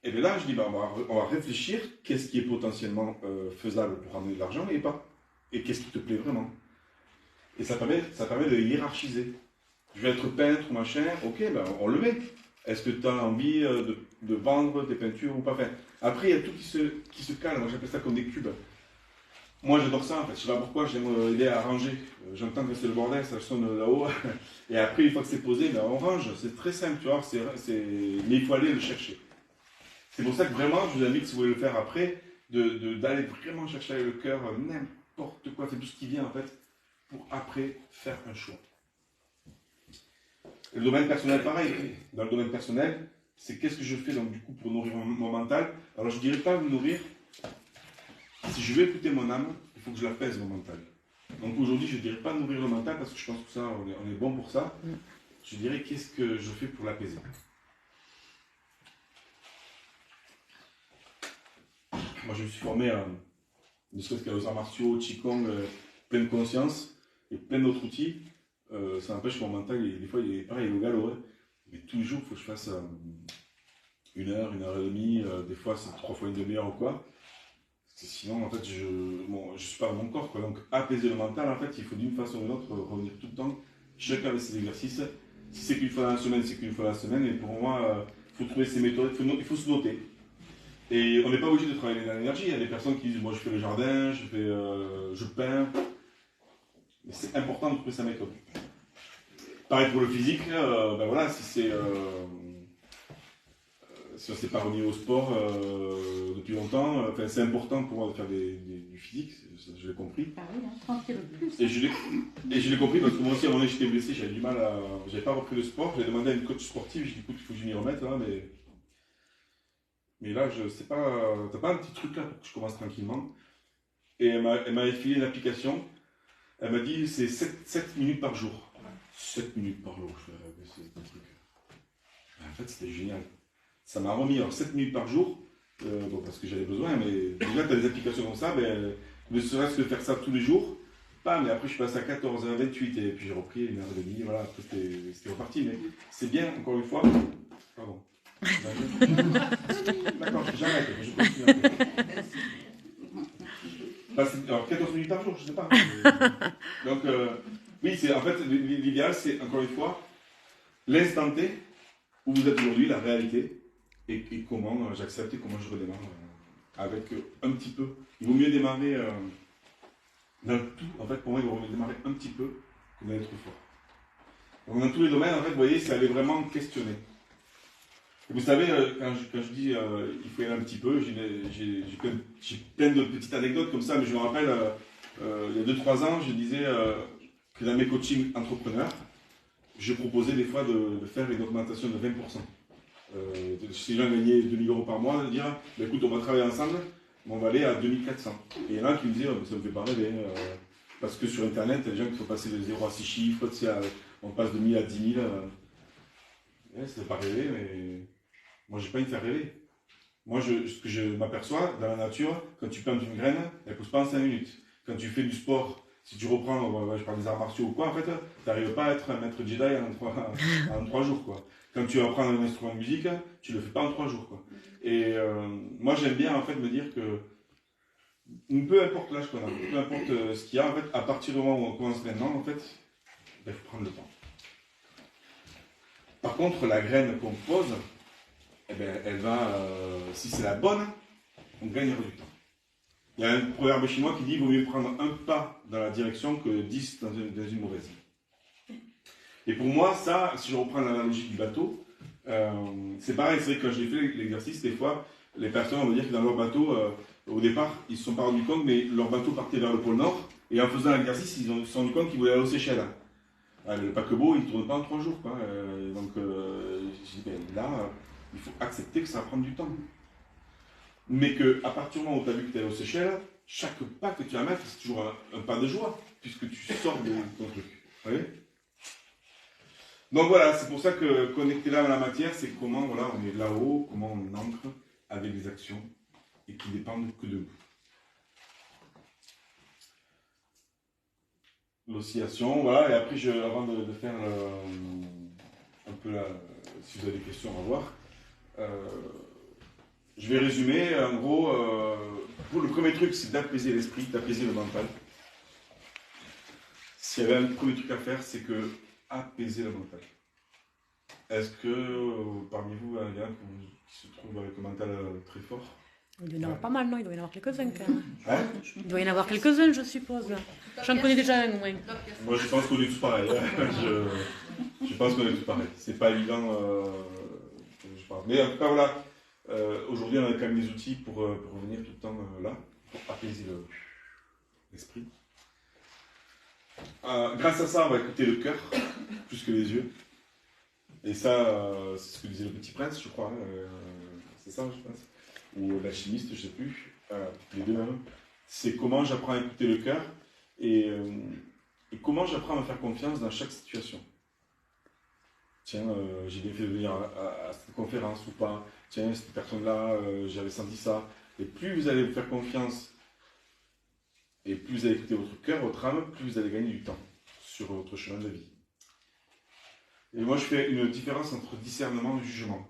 Speaker 3: Et bien là, je dis, on va réfléchir, qu'est-ce qui est potentiellement faisable pour ramener de l'argent et pas. Et qu'est-ce qui te plaît vraiment. Et ça permet de hiérarchiser. Je vais être peintre, machin, ok, ben on le met. Est-ce que tu as envie de vendre tes peintures ou pas? Enfin, après, il y a tout qui se cale. Moi, j'appelle ça comme des cubes. Moi, j'adore ça, en fait. Je sais pas pourquoi, j'aime aider à ranger. J'entends que c'est le bordel, ça sonne là-haut. Et après, une fois que c'est posé, ben, on range. C'est très simple, tu vois. Mais il faut aller le chercher. C'est pour ça que vraiment, je vous invite, si vous voulez le faire après, d'aller vraiment chercher avec le cœur n'importe quoi, c'est tout ce qui vient en fait, pour après faire un choix. Et le domaine personnel, pareil. Dans le domaine personnel, c'est qu'est-ce que je fais donc du coup pour nourrir mon mental. Alors je ne dirais pas me nourrir. Si je veux écouter mon âme, il faut que je la pèse mon mental. Donc aujourd'hui, je ne dirais pas nourrir le mental parce que je pense que ça, on est bon pour ça. Je dirais qu'est-ce que je fais pour l'apaiser. Moi, je me suis formé, ne serait-ce qu'aux arts martiaux, Qigong, pleine conscience et plein d'autres outils. Ça n'empêche que mon mental, des fois, il est pareil, il est au galop. Hein. Mais tous les jours, il faut que je fasse 1 heure, 1 heure et demie. Des fois, c'est 3 fois une demi-heure ou quoi. Parce que sinon, en fait, je ne suis pas dans mon corps. Quoi. Donc, apaiser le mental, en fait, il faut d'une façon ou d'une autre revenir tout le temps. Chacun avec ses exercices. Si c'est qu'une fois dans la semaine, c'est qu'une fois dans la semaine. Et pour moi, il faut trouver ses méthodes, il faut se noter. Et on n'est pas obligé de travailler dans l'énergie. Il y a des personnes qui disent, moi je fais le jardin, je peins. Mais c'est important de trouver sa méthode. Pareil pour le physique, ben voilà, si on s'est pas remis au sport depuis longtemps, c'est important pour moi de faire du physique, je l'ai compris.
Speaker 5: Ah oui, 30 kilos de plus.
Speaker 3: Et je l'ai compris parce que moi aussi à un moment donné j'étais blessé, j'avais du mal j'avais pas repris le sport, j'ai demandé à une coach sportive, j'ai dit écoute il faut que je m'y remette là, mais là je sais pas, t'as pas un petit truc là pour que je commence tranquillement. Et elle m'a filé une application, elle m'a dit c'est 7 minutes par jour. 7 minutes par jour, je fais c'est un truc. En fait c'était génial. Ça m'a remis alors 7 minutes par jour, bon, parce que j'avais besoin, mais déjà tu as des applications comme ça, ne serait-ce que faire ça tous les jours, mais après je suis passé à 14 à 28 et puis j'ai repris 1 heure et demie, voilà, après c'était reparti, mais c'est bien, encore une fois, pardon. D'accord, j'arrête, je continue après. Alors 14 minutes par jour, je sais pas. Donc, oui, en fait, l'idéal c'est, encore une fois, l'instant T où vous êtes aujourd'hui, la réalité. Et comment j'accepte et comment je redémarre avec un petit peu. Il vaut mieux démarrer dans tout. En fait, pour moi, il vaut mieux démarrer un petit peu que d'être fort. Donc, dans tous les domaines, en fait, vous voyez, c'est aller vraiment questionner. Et vous savez, quand je dis il faut y aller un petit peu, j'ai plein de petites anecdotes comme ça, mais je me rappelle, il y a 2-3 ans, je disais que dans mes coachings entrepreneurs, je proposais des fois de faire une augmentation de 20%. Si les gens gagnaient 2 000 € par mois, de dire bah, écoute, on va travailler ensemble, mais on va aller à 2400. Et il y en a qui me disaient ça ne me fait pas rêver. Parce que sur Internet, il y a des gens qui sont passés de 0 à 6 chiffres, on passe de 1000 à 10 000. Ça ne fait pas rêver, mais moi, je n'ai pas envie de faire rêver. Moi, ce que je m'aperçois dans la nature, quand tu plantes une graine, elle ne pousse pas en 5 minutes. quand tu fais du sport, si tu reprends, je parle des arts martiaux ou quoi, en fait, tu n'arrives pas à être un maître Jedi en 3 jours, quoi. Quand tu apprends un instrument de musique, tu le fais pas en 3 jours, quoi. Et moi, j'aime bien, en fait, me dire que peu importe l'âge qu'on a, peu importe ce qu'il y a, en fait, à partir du moment où on commence maintenant, en fait, il faut prendre le temps. Par contre, la graine qu'on pose, eh ben, elle va, si c'est la bonne, on gagnera du temps. Il y a un proverbe chinois qui dit qu'il vaut mieux prendre un pas dans la direction que 10 dans une mauvaise. Et pour moi, ça, si je reprends l'analogie du bateau, c'est pareil, c'est vrai que quand j'ai fait l'exercice, des fois, les personnes vont me dire que dans leur bateau, au départ, ils ne se sont pas rendus compte, mais leur bateau partait vers le pôle Nord, et en faisant l'exercice, ils se sont rendus compte qu'ils voulaient aller aux Seychelles. Le paquebot, il ne tourne pas en 3 jours, quoi. Donc, je dis, ben, là, il faut accepter que ça va prendre du temps. Mais qu'à partir du moment où tu as vu que tu es aux Seychelles, chaque pas que tu vas mettre, c'est toujours un pas de joie, puisque tu sors de ton truc. Vous voyez ? Donc voilà, c'est pour ça que connecter l'âme à la matière, c'est comment voilà, on est là-haut, comment on ancre avec des actions et qui dépendent que de nous. L'oscillation, voilà, et après, avant de faire un peu si vous avez des questions, à voir, je vais résumer. En gros, pour le premier truc, c'est d'apaiser l'esprit, d'apaiser le mental. S'il y avait un premier truc à faire, c'est que apaiser le mental. Est-ce que parmi vous, il y en a qui se trouvent avec un mental très fort?
Speaker 4: Il doit y en avoir pas mal, non? Il doit y en avoir quelques-uns quand même.
Speaker 3: Hein?
Speaker 4: Il doit y en avoir quelques-uns, je suppose. J'en connais déjà un au moins.
Speaker 3: Moi, je pense qu'on est tous pareils. Je pense qu'on est tous pareils. C'est pas évident. Je parle. Mais en tout cas, voilà. Aujourd'hui, on a quand même des outils pour revenir tout le temps là, pour apaiser l'esprit. Grâce à ça, on va écouter le cœur plus que les yeux. Et ça, c'est ce que disait le Petit Prince, je crois. C'est ça, je pense. Ou l'alchimiste, je ne sais plus. Les deux même. C'est comment j'apprends à écouter le cœur et comment j'apprends à me faire confiance dans chaque situation. Tiens, j'ai bien fait de venir à cette conférence ou pas. Tiens, cette personne-là, j'avais senti ça. Et plus vous allez vous faire confiance et plus vous allez écouter votre cœur, votre âme, plus vous allez gagner du temps sur votre chemin de vie. Et moi, je fais une différence entre discernement et jugement.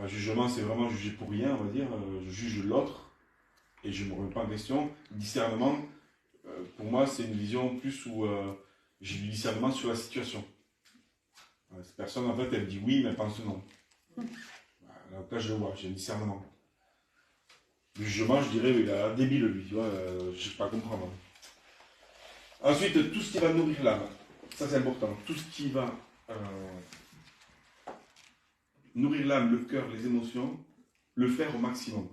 Speaker 3: Jugement, c'est vraiment juger pour rien, on va dire. Je juge l'autre et je ne me remets pas en question. Discernement, pour moi, c'est une vision plus où j'ai du discernement sur la situation. Cette personne, en fait, elle dit oui, mais elle pense non. Donc là, je le vois, j'ai un discernement. Le jugement, je dirais, il a l'air débile, lui, tu vois, je ne sais pas comprendre. Ensuite, tout ce qui va nourrir l'âme, ça c'est important. Tout ce qui va nourrir l'âme, le cœur, les émotions, le faire au maximum.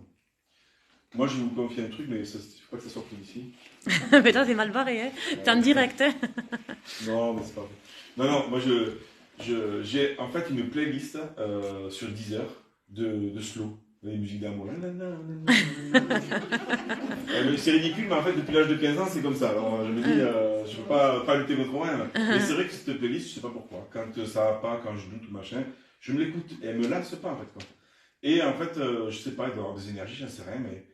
Speaker 3: Moi, je vais vous confier un truc, mais je crois que ça sort d'ici.
Speaker 4: Mais toi, t'es mal barré, hein. T'es en direct, hein.
Speaker 3: Non, mais c'est pas vrai. Non, moi, j'ai en fait une playlist sur Deezer de slow, des musiques d'amour. C'est ridicule, mais en fait, depuis l'âge de 15 ans, c'est comme ça. Alors, je me dis, je ne peux pas lutter contre moi. Mais c'est vrai que cette playlist, je ne sais pas pourquoi. Quand ça va pas, quand je doute ou machin, je me l'écoute et elle me lasse pas, en fait, quoi. Et en fait, je sais pas, il doit y avoir des énergies, j'en sais rien, mais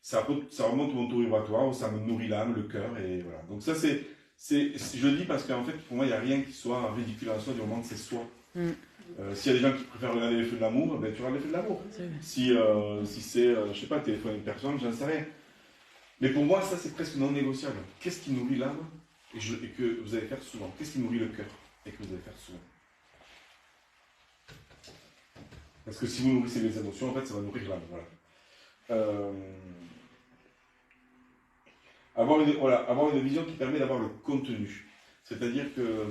Speaker 3: ça remonte mon taux vibratoire, ça me nourrit l'âme, le cœur, et voilà. Donc ça, je le dis parce qu'en fait, pour moi, il n'y a rien qui soit ridicule en soi du moment que c'est soi. S'il y a des gens qui préfèrent regarder les feux de l'amour, ben tu regardes les feux de l'amour. Si c'est, je sais pas, téléphoner une personne, j'en sais rien. Mais pour moi, ça, c'est presque non négociable. Qu'est-ce qui nourrit l'âme et que vous allez faire souvent? Qu'est-ce qui nourrit le cœur et que vous allez faire souvent? Parce que si vous nourrissez les émotions, en fait, ça va nourrir l'âme. Voilà. Avoir une vision qui permet d'avoir le contenu. C'est-à-dire que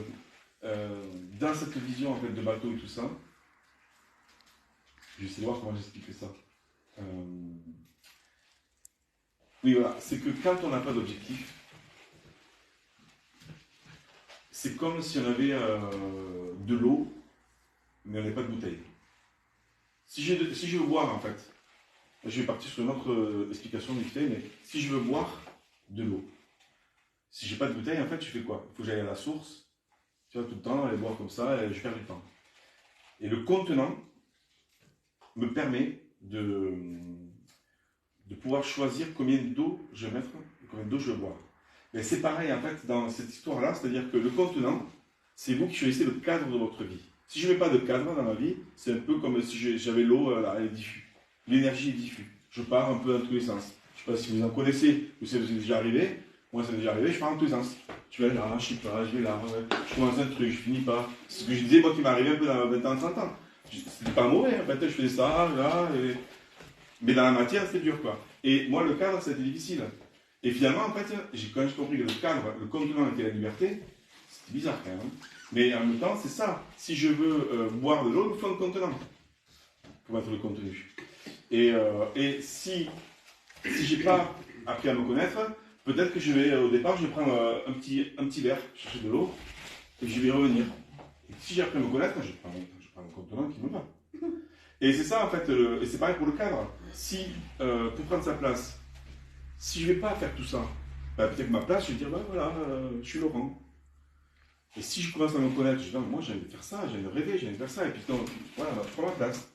Speaker 3: dans cette vision en fait, de bateau et tout ça, je vais essayer de voir comment j'explique ça. Oui, voilà, c'est que quand on n'a pas d'objectif, c'est comme si on avait de l'eau, mais on n'avait pas de bouteille. Si je veux boire, en fait, je vais partir sur une autre explication vite fait, mais si je veux boire de l'eau, si j'ai pas de bouteille, en fait, je fais quoi? Il faut que j'aille à la source, tu vois, tout le temps, aller boire comme ça, et je perds du temps. Et le contenant me permet de pouvoir choisir combien d'eau je vais mettre, combien d'eau je veux boire. Mais c'est pareil en fait dans cette histoire-là, c'est-à-dire que le contenant, c'est vous qui choisissez le cadre de votre vie. Si je ne mets pas de cadre dans ma vie, c'est un peu comme si j'avais l'eau, là, elle est diffuse. L'énergie est diffuse. Je pars un peu dans tous les sens. Je ne sais pas si vous en connaissez, ou si c'est déjà arrivé. Moi, ça m'est déjà arrivé, je pars dans tous les sens. Je vais là, je sais pas, je vais là, je commence un truc, je finis pas. C'est ce que je disais, moi, qui m'est arrivé un peu dans 20 ans, 30 ans. C'était pas mauvais, en fait, je faisais ça, là, mais dans la matière, c'était dur, quoi. Et moi, le cadre, c'était difficile. Et finalement, en fait, quand j'ai compris que le cadre, le contenant était la liberté, c'était bizarre quand même. Hein. Mais en même temps, c'est ça. Si je veux boire de l'eau, il me faut un contenant pour mettre le contenu. Et si j'ai pas appris à me connaître, peut-être que je vais, au départ, je vais prendre un petit verre, chercher de l'eau, et je vais y revenir. Et si j'ai appris à me connaître, je prends un contenant qui me va. Et c'est ça, en fait, et c'est pareil pour le cadre. Si, pour prendre sa place, si je ne vais pas faire tout ça, bah, peut-être que ma place, je vais dire, bah voilà, je suis Laurent. Et si je commence à me connaître, je dis, non, moi j'ai envie de faire ça, j'ai envie de rêver, j'ai envie de faire ça, et puis donc, voilà, je prends ma place.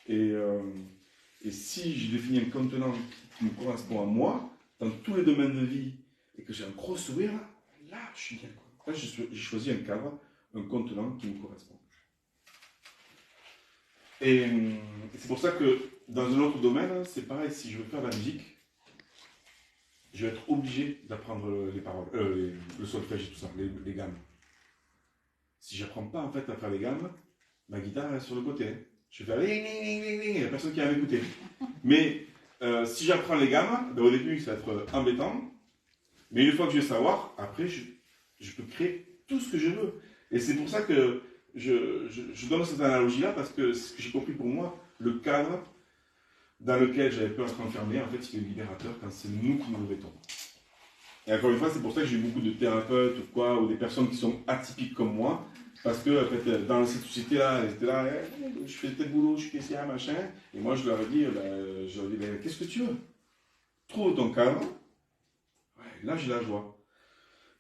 Speaker 3: Et si je définis un contenant qui me correspond à moi, dans tous les domaines de vie, et que j'ai un gros sourire, là, je suis bien. Là, j'ai choisi un cadre, un contenant qui me correspond. Et c'est pour ça que dans un autre domaine, c'est pareil, si je veux faire de la musique, je vais être obligé d'apprendre les paroles, le solfège et tout ça, les gammes. Si je n'apprends pas en fait à faire les gammes, ma guitare est sur le côté. Je vais faire il n'y a personne qui va m'écouter. Mais si j'apprends les gammes, ben, au début ça va être embêtant, mais une fois que je vais savoir, après je peux créer tout ce que je veux. Et c'est pour ça que je donne cette analogie-là, parce que ce que j'ai compris pour moi, le cadre dans lequel j'avais peur d'être enfermé, en fait, il est libérateur quand c'est nous qui nous mettons. Et encore une fois, c'est pour ça que j'ai beaucoup de thérapeutes ou des personnes qui sont atypiques comme moi, parce que en fait, dans cette société-là, elles étaient là, je fais tel boulot, je fais ça, machin, et moi je leur ai dit, qu'est-ce que tu veux? Trouve ton cadre, ouais, là j'ai la joie.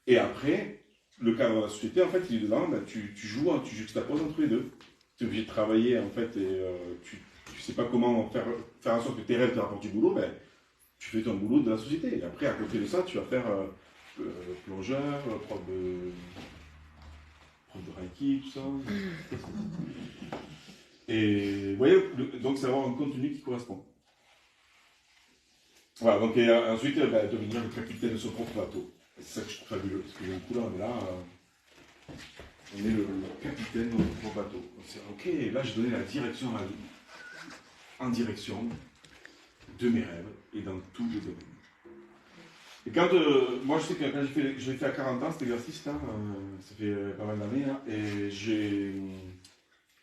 Speaker 3: Et après, le cadre de la société, en fait, il est dedans, tu joues, tu juxtaposes entre les deux. Tu es obligé de travailler, en fait, et tu sais pas comment faire en sorte que tes rêves te rapportent du boulot, ben, tu fais ton boulot de la société. Et après, à côté de ça, tu vas faire plongeur, prof de Reiki, tout ça. Et vous voyez, donc c'est avoir un contenu qui correspond. Voilà, donc ensuite, devenir le capitaine de son propre bateau. C'est ça que je trouve fabuleux, parce que d'un coup là, on est là, on est le capitaine de notre propre bateau. C'est ok, là j'ai donné la direction à ma vie, en direction de mes rêves et dans tous les domaines. Et quand, moi je sais que quand je l'ai fait à 40 ans cet exercice là, ça fait pas mal d'années là, et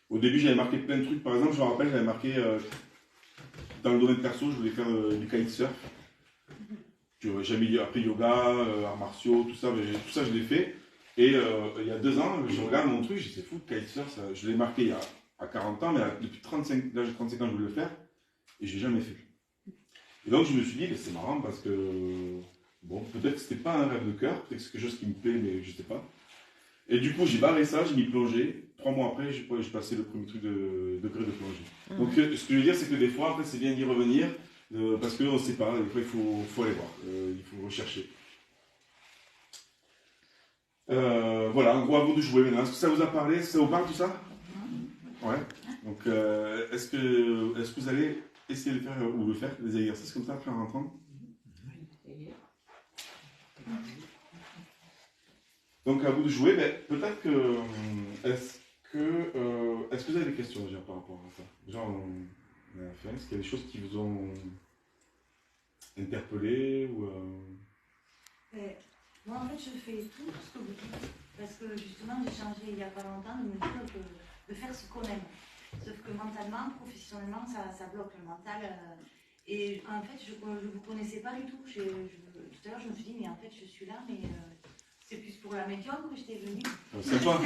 Speaker 3: au début j'avais marqué plein de trucs, par exemple je me rappelle j'avais marqué dans le domaine perso, je voulais faire du kitesurf. J'ai jamais appris yoga, arts martiaux, tout ça, mais tout ça je l'ai fait. Et il y a 2 ans, je regarde mon truc, c'est fou, kitesurf, je l'ai marqué il y a à 40 ans, mais depuis 35, là j'ai 35 ans, je voulais le faire, et je l'ai jamais fait. Et donc je me suis dit, c'est marrant parce que, bon, peut-être que c'était pas un rêve de cœur, peut-être que c'est quelque chose qui me plaît, mais je sais pas. Et du coup, j'ai barré ça, j'ai mis plongée. 3 mois après, j'ai passé le premier truc de degré de plongée. Donc ce que je veux dire, c'est que des fois, après, c'est bien d'y revenir. Parce qu'on ne sait pas, des fois il faut aller voir, il faut rechercher. Voilà, en gros à vous de jouer maintenant. Est-ce que ça vous a parlé? Est-ce que ça vous parle tout ça? Ouais. Donc est-ce que vous allez essayer de faire ou de faire des exercices comme ça après en rentrant? Donc à vous de jouer, mais peut-être que est-ce que vous avez des questions déjà par rapport à ça? Genre, est-ce qu'il y a des choses qui vous ont interpellé ou
Speaker 7: moi en fait je fais tout ce que vous dites parce que justement j'ai changé il n'y a pas longtemps de me dire de faire ce qu'on aime. Sauf que mentalement, professionnellement ça bloque le mental. Et en fait je ne vous connaissais pas du tout. Tout à l'heure je me suis dit mais en fait je suis là mais c'est plus pour la médium que j'étais venue.
Speaker 3: C'est toi.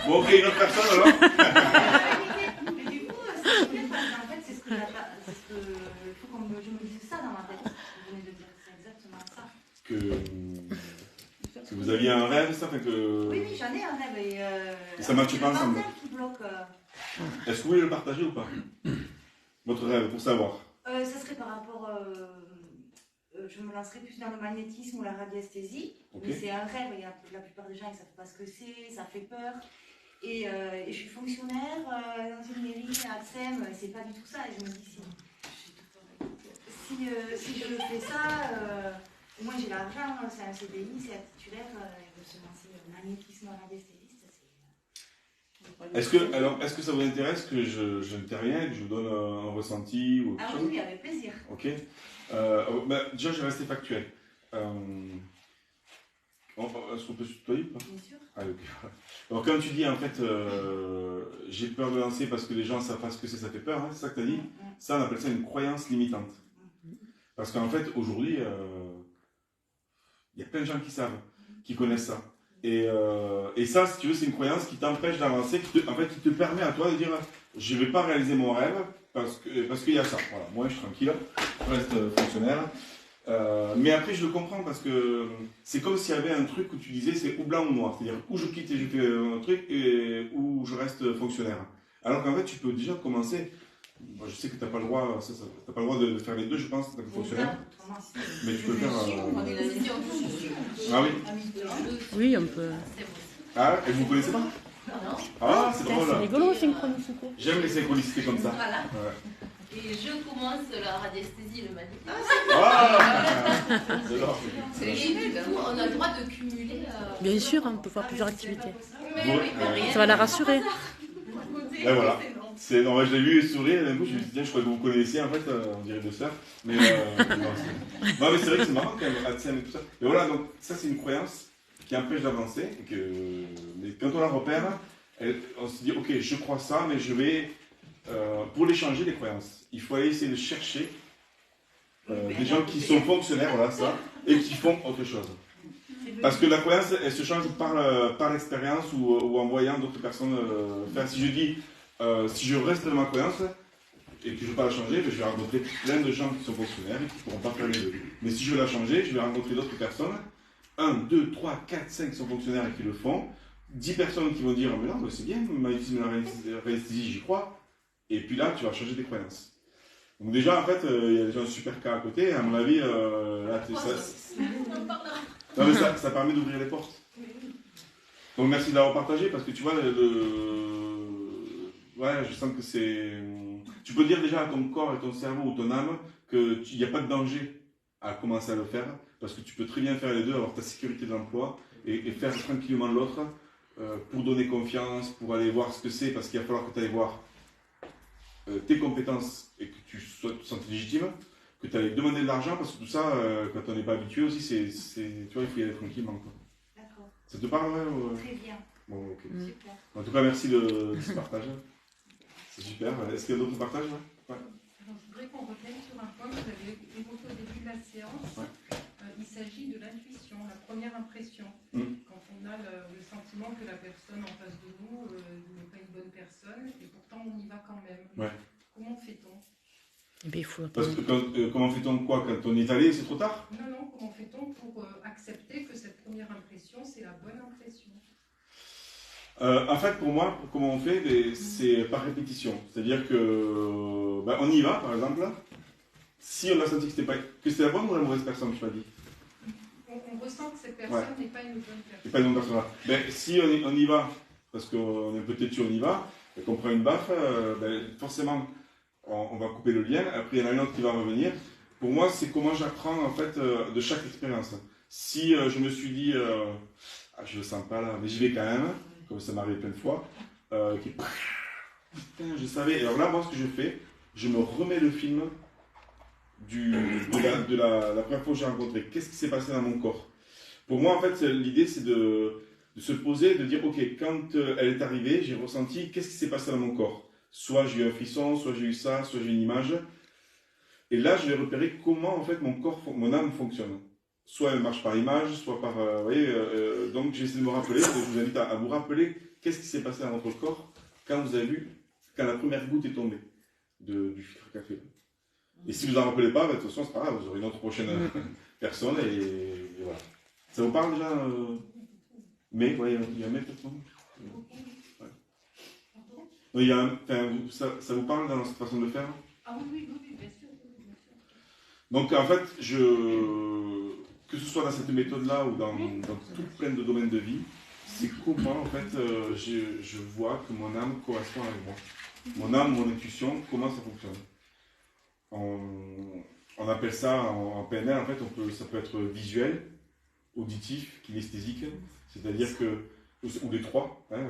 Speaker 3: Bon, ok, une autre personne alors.
Speaker 7: Mais du coup, c'est bien parce qu'en fait, c'est ce que il faut que je me dise ça dans ma tête. Vous venez de dire, c'est exactement ça.
Speaker 3: Que vous aviez un rêve, ça fait que.
Speaker 7: Oui, j'en ai un rêve et
Speaker 3: ça marche pas ensemble.
Speaker 7: Qui bloque.
Speaker 3: Est-ce que vous voulez le partager ou pas? Votre rêve, pour savoir.
Speaker 7: Ça serait par rapport je me lancerai plus dans le magnétisme ou la radiesthésie.
Speaker 3: Ok.
Speaker 7: Mais c'est un rêve, la plupart des gens ils ne savent pas ce que c'est, ça fait peur. Et je suis fonctionnaire dans une mairie à Tsem, c'est pas du tout ça. Et je me dis, si je fais ça, au moins j'ai l'argent, c'est un CDI, c'est un titulaire, je me suis lancée magnétisme radiesthésiste.
Speaker 3: Est-ce que ça vous intéresse que je n'intervienne, que je vous donne un ressenti ou quelque
Speaker 7: Ah
Speaker 3: chose?
Speaker 7: oui, avec plaisir.
Speaker 3: Ok. Déjà, je vais rester factuel. Est-ce qu'on peut se tutoyer ou pas?
Speaker 7: Bien sûr.
Speaker 3: Ah, ok. Alors, quand tu dis, en fait, j'ai peur de lancer parce que les gens ne savent pas ce que c'est, ça fait peur, hein, c'est ça que tu as dit? Ça, on appelle ça une croyance limitante. Parce qu'en fait, aujourd'hui, il y a plein de gens qui savent, qui connaissent ça. Et ça, si tu veux, c'est une croyance qui t'empêche d'avancer, qui te permet à toi de dire, je ne vais pas réaliser mon rêve parce qu'il y a ça. Voilà, moi, je suis tranquille, je reste fonctionnaire. Mais après, je le comprends parce que c'est comme s'il y avait un truc où tu disais c'est ou blanc ou noir. C'est-à-dire, ou je quitte et je fais un truc, ou je reste fonctionnaire. Alors qu'en fait, tu peux déjà commencer. Moi, je sais que tu n'as pas le droit, t'as pas le droit de faire les deux, je pense, en tant que fonctionnaire. Mais tu peux faire. Ah oui.
Speaker 4: Oui, on peut.
Speaker 3: Ah, et vous ne connaissez pas? Ah, c'est drôle.
Speaker 4: C'est rigolo, synchronicité.
Speaker 3: J'aime les synchronicités comme ça.
Speaker 8: Voilà.
Speaker 3: Ouais.
Speaker 8: Et je commence la radiesthésie, le magnétisme.
Speaker 3: Ah, j'adore.
Speaker 8: Et du coup, on a le droit de cumuler.
Speaker 4: Bien sûr, on peut faire plusieurs activités.
Speaker 8: Mais oui, mais rien.
Speaker 4: Ça va la rassurer.
Speaker 3: Et voilà. Non, moi, je l'ai vu sourire, et d'un coup, je me suis dit, tiens, je crois que vous connaissiez, en fait, on dirait deux sœurs. Mais, non, mais c'est vrai que c'est marrant quand même, Atsem et tout ça. Et voilà, donc, ça, c'est une croyance qui empêche d'avancer. Mais quand on la repère, on se dit, ok, je crois ça, mais je vais. Pour les changer, les croyances, il faut aller essayer de chercher des gens qui sont fonctionnaires, voilà, ça, et qui font autre chose. Parce que la croyance, elle se change par l'expérience ou en voyant d'autres personnes faire. Si je dis, si je reste dans ma croyance et que je ne veux pas la changer, je vais rencontrer plein de gens qui sont fonctionnaires et qui ne pourront pas faire les deux. Mais si je veux la changer, je vais rencontrer d'autres personnes, 1, 2, 3, 4, 5 qui sont fonctionnaires et qui le font, 10 personnes qui vont dire, mais non, mais c'est bien, magnétisme et la radiesthésie, j'y crois. Et puis là, tu vas changer tes croyances. Donc déjà, en fait, il y a déjà un super cas à côté. À mon avis, là, non, mais ça permet d'ouvrir les portes. Donc merci de l'avoir partagé parce que tu vois, ouais, je sens que c'est. Tu peux dire déjà à ton corps et ton cerveau ou ton âme qu'il n'y a pas de danger à commencer à le faire parce que tu peux très bien faire les deux, avoir ta sécurité de l'emploi et faire tranquillement l'autre pour donner confiance, pour aller voir ce que c'est parce qu'il va falloir que tu ailles voir tes compétences et que tu te sentes légitime, que tu ailles demander de l'argent parce que tout ça, quand on n'est pas habitué aussi, tu vois, il faut y aller tranquillement. Quoi.
Speaker 7: D'accord.
Speaker 3: Ça te parle, ouais, ou...
Speaker 7: Très bien.
Speaker 3: Bon, ok.
Speaker 7: Super.
Speaker 3: En tout cas, merci de ce partage. C'est super. Est-ce qu'il y a d'autres partages? Ouais.
Speaker 9: Alors, je voudrais qu'on revienne sur un point que vous avez évoqué au début de la séance.
Speaker 3: Ouais.
Speaker 9: Il s'agit de l'intuition, la première impression. Quand on a le sentiment que la personne en face de nous n'est pas une bonne personne, et pourtant on y va quand même.
Speaker 3: Ouais.
Speaker 9: Comment fait-on?
Speaker 4: Eh bien, il faut...
Speaker 3: Parce que comment fait-on quoi? Quand on y est allé, c'est trop tard?
Speaker 9: Non, comment fait-on pour accepter que cette première impression, c'est la bonne impression?
Speaker 3: En fait, pour moi, comment on fait? C'est par répétition. C'est-à-dire que on y va, par exemple. Si on a senti que c'était la bonne ou la mauvaise personne, tu m'as dit?
Speaker 9: On ressent que cette personne n'est pas une bonne personne.
Speaker 3: C'est pas une bonne personne. Mais si on y va, parce qu'on est un peu têtu, on y va, et qu'on prend une baffe, forcément, on va couper le lien. Après, il y en a une autre qui va revenir. Pour moi, c'est comment j'apprends en fait de chaque expérience. Si je me suis dit, je le sens pas là, mais j'y vais quand même, comme ça m'arrive plein de fois, putain, je savais. Et alors là, moi, ce que je fais, je me remets le film de la première fois que j'ai rencontré. Qu'est-ce qui s'est passé dans mon corps? Pour moi, en fait, l'idée, c'est de se poser, de dire, ok, quand elle est arrivée, j'ai ressenti, qu'est-ce qui s'est passé dans mon corps? Soit j'ai eu un frisson, soit j'ai eu ça, soit j'ai une image. Et là, je vais repérer comment, en fait, mon corps, mon âme fonctionne. Soit elle marche par image, soit par... vous voyez, donc, j'essaie de me rappeler, je vous invite à vous rappeler qu'est-ce qui s'est passé dans votre corps quand vous avez vu, quand la première goutte est tombée du filtre café. Et si vous n'en rappelez pas, de toute façon, c'est pas grave, vous aurez une autre prochaine personne et voilà. Ça vous parle déjà Mais, ouais, il y a un mais peut-être non ouais. Il y a ça vous parle dans cette façon de faire?
Speaker 9: Ah oui, bien sûr.
Speaker 3: Donc en fait, que ce soit dans cette méthode-là ou dans tout plein de domaines de vie, c'est comment en fait je vois que mon âme correspond avec moi. Mon âme, mon intuition, comment ça fonctionne. On appelle ça en PNL, en fait, ça peut être visuel, auditif, kinesthésique, c'est-à-dire que, ou les trois, hein,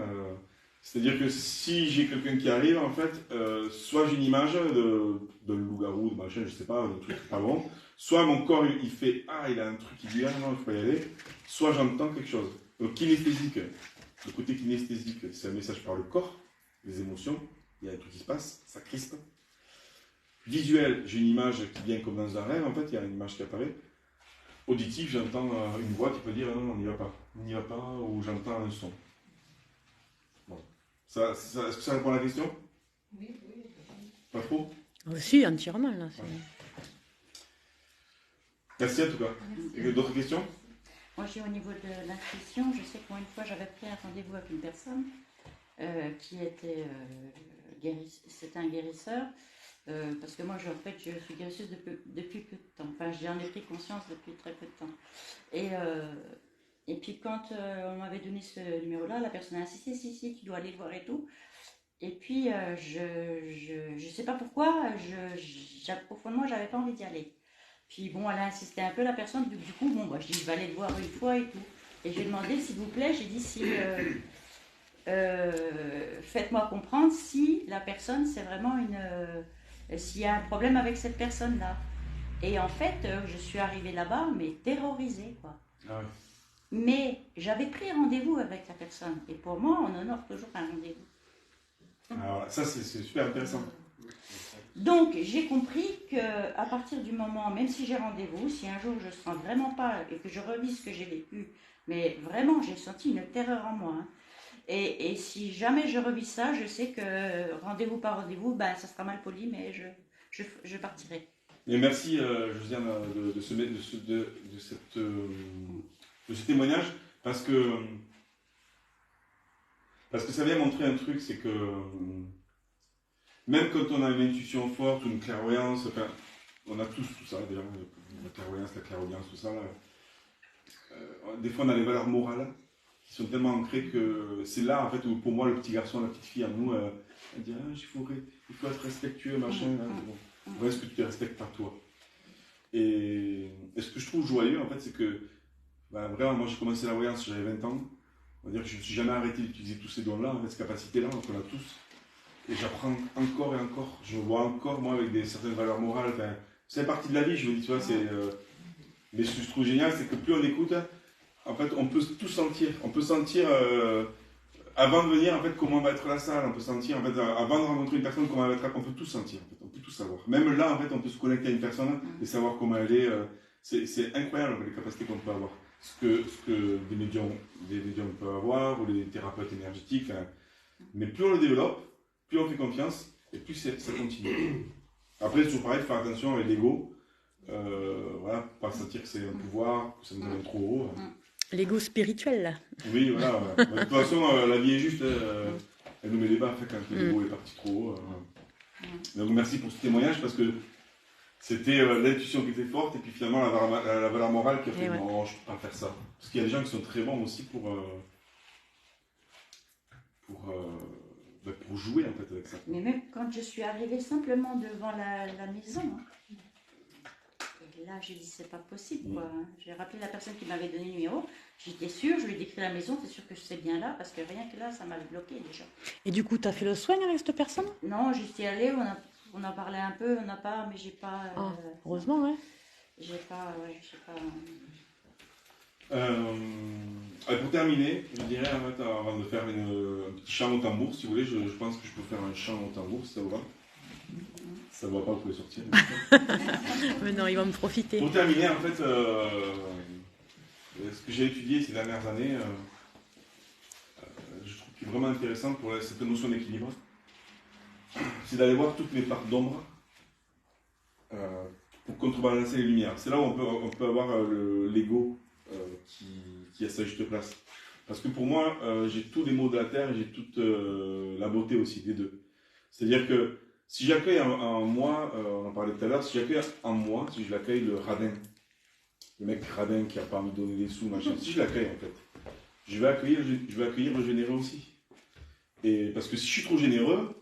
Speaker 3: c'est-à-dire que si j'ai quelqu'un qui arrive, en fait, soit j'ai une image de loup-garou, de machin, je sais pas, de truc pas bon, soit mon corps il fait ah, il a un truc qui dit ah non, il faut y aller, soit j'entends quelque chose. Donc kinesthésique, le côté kinesthésique, c'est un message par le corps, les émotions, il y a un truc qui se passe, ça crispe. Visuel, j'ai une image qui vient comme dans un rêve, en fait, il y a une image qui apparaît. Auditif, j'entends une voix qui peut dire non, on n'y va pas, ou j'entends un son. Bon. Est-ce que ça répond à la question?
Speaker 9: Oui.
Speaker 3: Pas trop?
Speaker 4: Aussi, entièrement, là.
Speaker 3: Ouais. Merci en tout cas. Et d'autres questions?
Speaker 5: Moi, j'ai au niveau de l'intuition, je sais que moi, une fois, j'avais pris un rendez-vous avec une personne qui était c'était un guérisseur. Parce que moi, en fait, je suis guérisseuse depuis peu de temps. Enfin, j'en ai pris conscience depuis très peu de temps. Et puis, quand on m'avait donné ce numéro-là, la personne a insisté, si, tu dois aller le voir et tout. Et puis, je sais pas pourquoi, au fond de moi, j'avais pas envie d'y aller. Puis, bon, elle a insisté un peu, la personne. Du coup, bon, je dis, je vais aller le voir une fois et tout. Et j'ai demandé, s'il vous plaît, j'ai dit, si... faites-moi comprendre si la personne, c'est vraiment s'il y a un problème avec cette personne-là. Et en fait, je suis arrivée là-bas, mais terrorisée, quoi.
Speaker 3: Ah ouais.
Speaker 5: Mais j'avais pris rendez-vous avec la personne. Et pour moi, on honore toujours un rendez-vous.
Speaker 3: Alors, ça, c'est super intéressant.
Speaker 5: Donc, j'ai compris qu'à partir du moment, même si j'ai rendez-vous, si un jour je ne sens vraiment pas et que je revis ce que j'ai vécu, mais vraiment, j'ai senti une terreur en moi. Hein. Et si jamais je revis ça, je sais que rendez-vous par rendez-vous, ben, ça sera mal poli, mais je partirai.
Speaker 3: Et merci, Josiane, de ce témoignage, parce que ça vient montrer un truc, c'est que même quand on a une intuition forte ou une clairvoyance, enfin, on a tous tout ça, déjà, la clairvoyance, la clairaudience, tout ça, là, des fois on a les valeurs morales qui sont tellement ancrées que c'est là, en fait, où pour moi, le petit garçon, la petite fille en nous, elle dit ah, il faut être respectueux, machin. Là, est-ce que tu te respectes par toi? Et ce que je trouve joyeux, en fait, c'est que, vraiment, moi, j'ai commencé la voyance, j'avais 20 ans. On va dire que je ne me suis jamais arrêté d'utiliser tous ces dons-là, en fait, ces capacités-là, donc on a tous. Et j'apprends encore et encore. Je me vois encore, moi, avec certaines valeurs morales. Enfin, c'est partie de la vie, je me dis, tu vois, c'est. Mais ce que je trouve génial, c'est que plus on écoute, en fait, on peut tout sentir. On peut sentir, avant de venir, en fait, comment va être la salle. On peut sentir, en fait, avant de rencontrer une personne, comment elle va être. On peut tout sentir, en fait. On peut tout savoir. Même là, en fait, on peut se connecter à une personne et savoir comment elle est. C'est incroyable, les capacités qu'on peut avoir. Ce que des médiums peuvent avoir, ou les thérapeutes énergétiques. Hein. Mais plus on le développe, plus on fait confiance, et plus ça continue. Après, c'est toujours pareil, faire attention avec l'ego. Voilà, pas sentir que c'est un pouvoir, que ça nous amène trop haut.
Speaker 4: L'ego spirituel, là.
Speaker 3: Oui, voilà. De toute façon, la vie est juste, elle nous met des baffes quand l'ego est parti trop haut. Donc merci pour ce témoignage, parce que c'était l'intuition qui était forte, et puis finalement la valeur morale qui a fait non, je ne peux pas faire ça. Parce qu'il y a des gens qui sont très bons aussi pour jouer en fait avec ça.
Speaker 5: Mais même quand je suis arrivée simplement devant la maison, et là j'ai dit c'est pas possible quoi. J'ai rappelé la personne qui m'avait donné le numéro, j'étais sûre, je lui ai décrit la maison, c'est sûr que c'est bien là, parce que rien que là ça m'avait bloqué déjà.
Speaker 4: Et du coup tu as fait le soin avec cette personne?
Speaker 5: Non, j'y suis allée, on a parlé un peu, mais j'ai pas...
Speaker 4: heureusement, ouais.
Speaker 5: J'ai pas...
Speaker 3: Pour terminer, je dirais en fait, avant de faire un petit chant au tambour, si vous voulez, je pense que je peux faire un chant au tambour, si ça vous va. Ça ne va pas, vous pouvez sortir.
Speaker 4: Mais non, ils vont me profiter.
Speaker 3: Pour terminer, en fait, ce que j'ai étudié ces dernières années, je trouve qui est vraiment intéressant pour cette notion d'équilibre, c'est d'aller voir toutes les parts d'ombre pour contrebalancer les lumières. C'est là où on peut avoir l'ego qui a sa juste place. Parce que pour moi, j'ai tous les maux de la terre et j'ai toute la beauté aussi des deux. C'est-à-dire que Si j'accueille en moi, on en parlait tout à l'heure, si j'accueille en moi, si je l'accueille le radin, le mec radin qui a pas envie de donner des sous, machin, si je l'accueille en fait, je vais accueillir le généreux aussi. Et parce que si je suis trop généreux,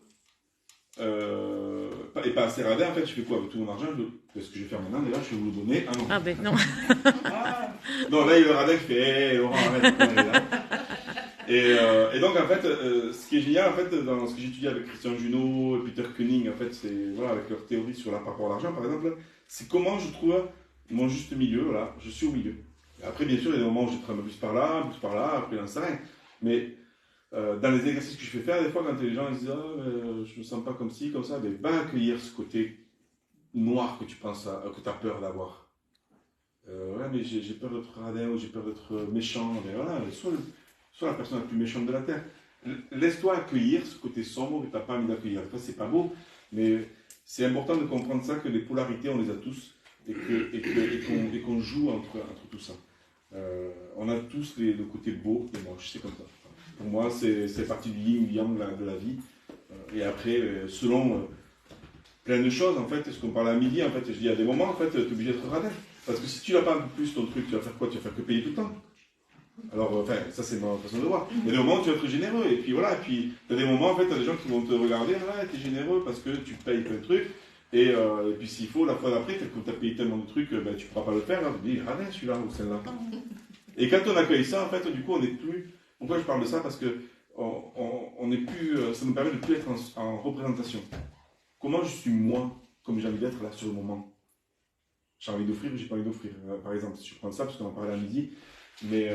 Speaker 3: et pas assez radin, en fait, je fais quoi avec tout mon argent? Ce que je vais faire maintenant, déjà, je vais vous le donner un an.
Speaker 4: Ah ben non.
Speaker 3: Non, là, il y a le radin qui fait hey, Laurent, arrête. Et donc, en fait, ce qui est génial, en fait, dans ce que j'étudie avec Christian Junot et Peter Koenig, en fait, c'est, voilà, avec leur théorie sur le rapport à l'argent, par exemple, c'est comment je trouve mon juste milieu, voilà, je suis au milieu. Et après, bien sûr, il y a des moments où je traîne plus par là, après, j'en sais rien. Mais dans les exercices que je fais faire, des fois, quand les gens ils disent je me sens pas comme ci, comme ça, mais va accueillir ce côté noir que tu penses que tu as peur d'avoir. Ouais, mais j'ai peur d'être radin ou j'ai peur d'être méchant. Mais voilà, sois la personne la plus méchante de la Terre. Laisse-toi accueillir ce côté sombre que tu n'as pas envie d'accueillir. Des fois, c'est pas beau, mais c'est important de comprendre ça, que les polarités, on les a tous, et qu'on joue entre tout ça. On a tous le côté beau et moche, c'est comme ça. Pour moi, c'est partie du yin ou yang de la vie. Et après, selon plein de choses, en fait, ce qu'on parle à midi, en fait, je dis, il y a des moments, en fait, tu es obligé d'être radin. Parce que si tu n'as pas un peu plus ton truc, tu vas faire quoi? Tu vas faire que payer tout le temps. Alors, enfin, ça c'est ma façon de voir. Il y a des moments où tu vas être généreux, et puis voilà, et puis tu as des moments, en fait, tu as des gens qui vont te regarder, ah, t'es généreux parce que tu payes plein de trucs, et puis s'il faut, la fois d'après, comme tu as payé tellement de trucs, ben, tu ne pourras pas le faire, hein, tu te dis, radin celui-là ou celle-là. Et quand on accueille ça, en fait, du coup, on n'est plus. Pourquoi je parle de ça? Parce que on est plus, ça nous permet de ne plus être en représentation. Comment je suis moi, comme j'ai envie d'être là sur le moment? J'ai envie d'offrir ou j'ai pas envie d'offrir? Par exemple, si je prends ça, parce qu'on en parlait à midi, mais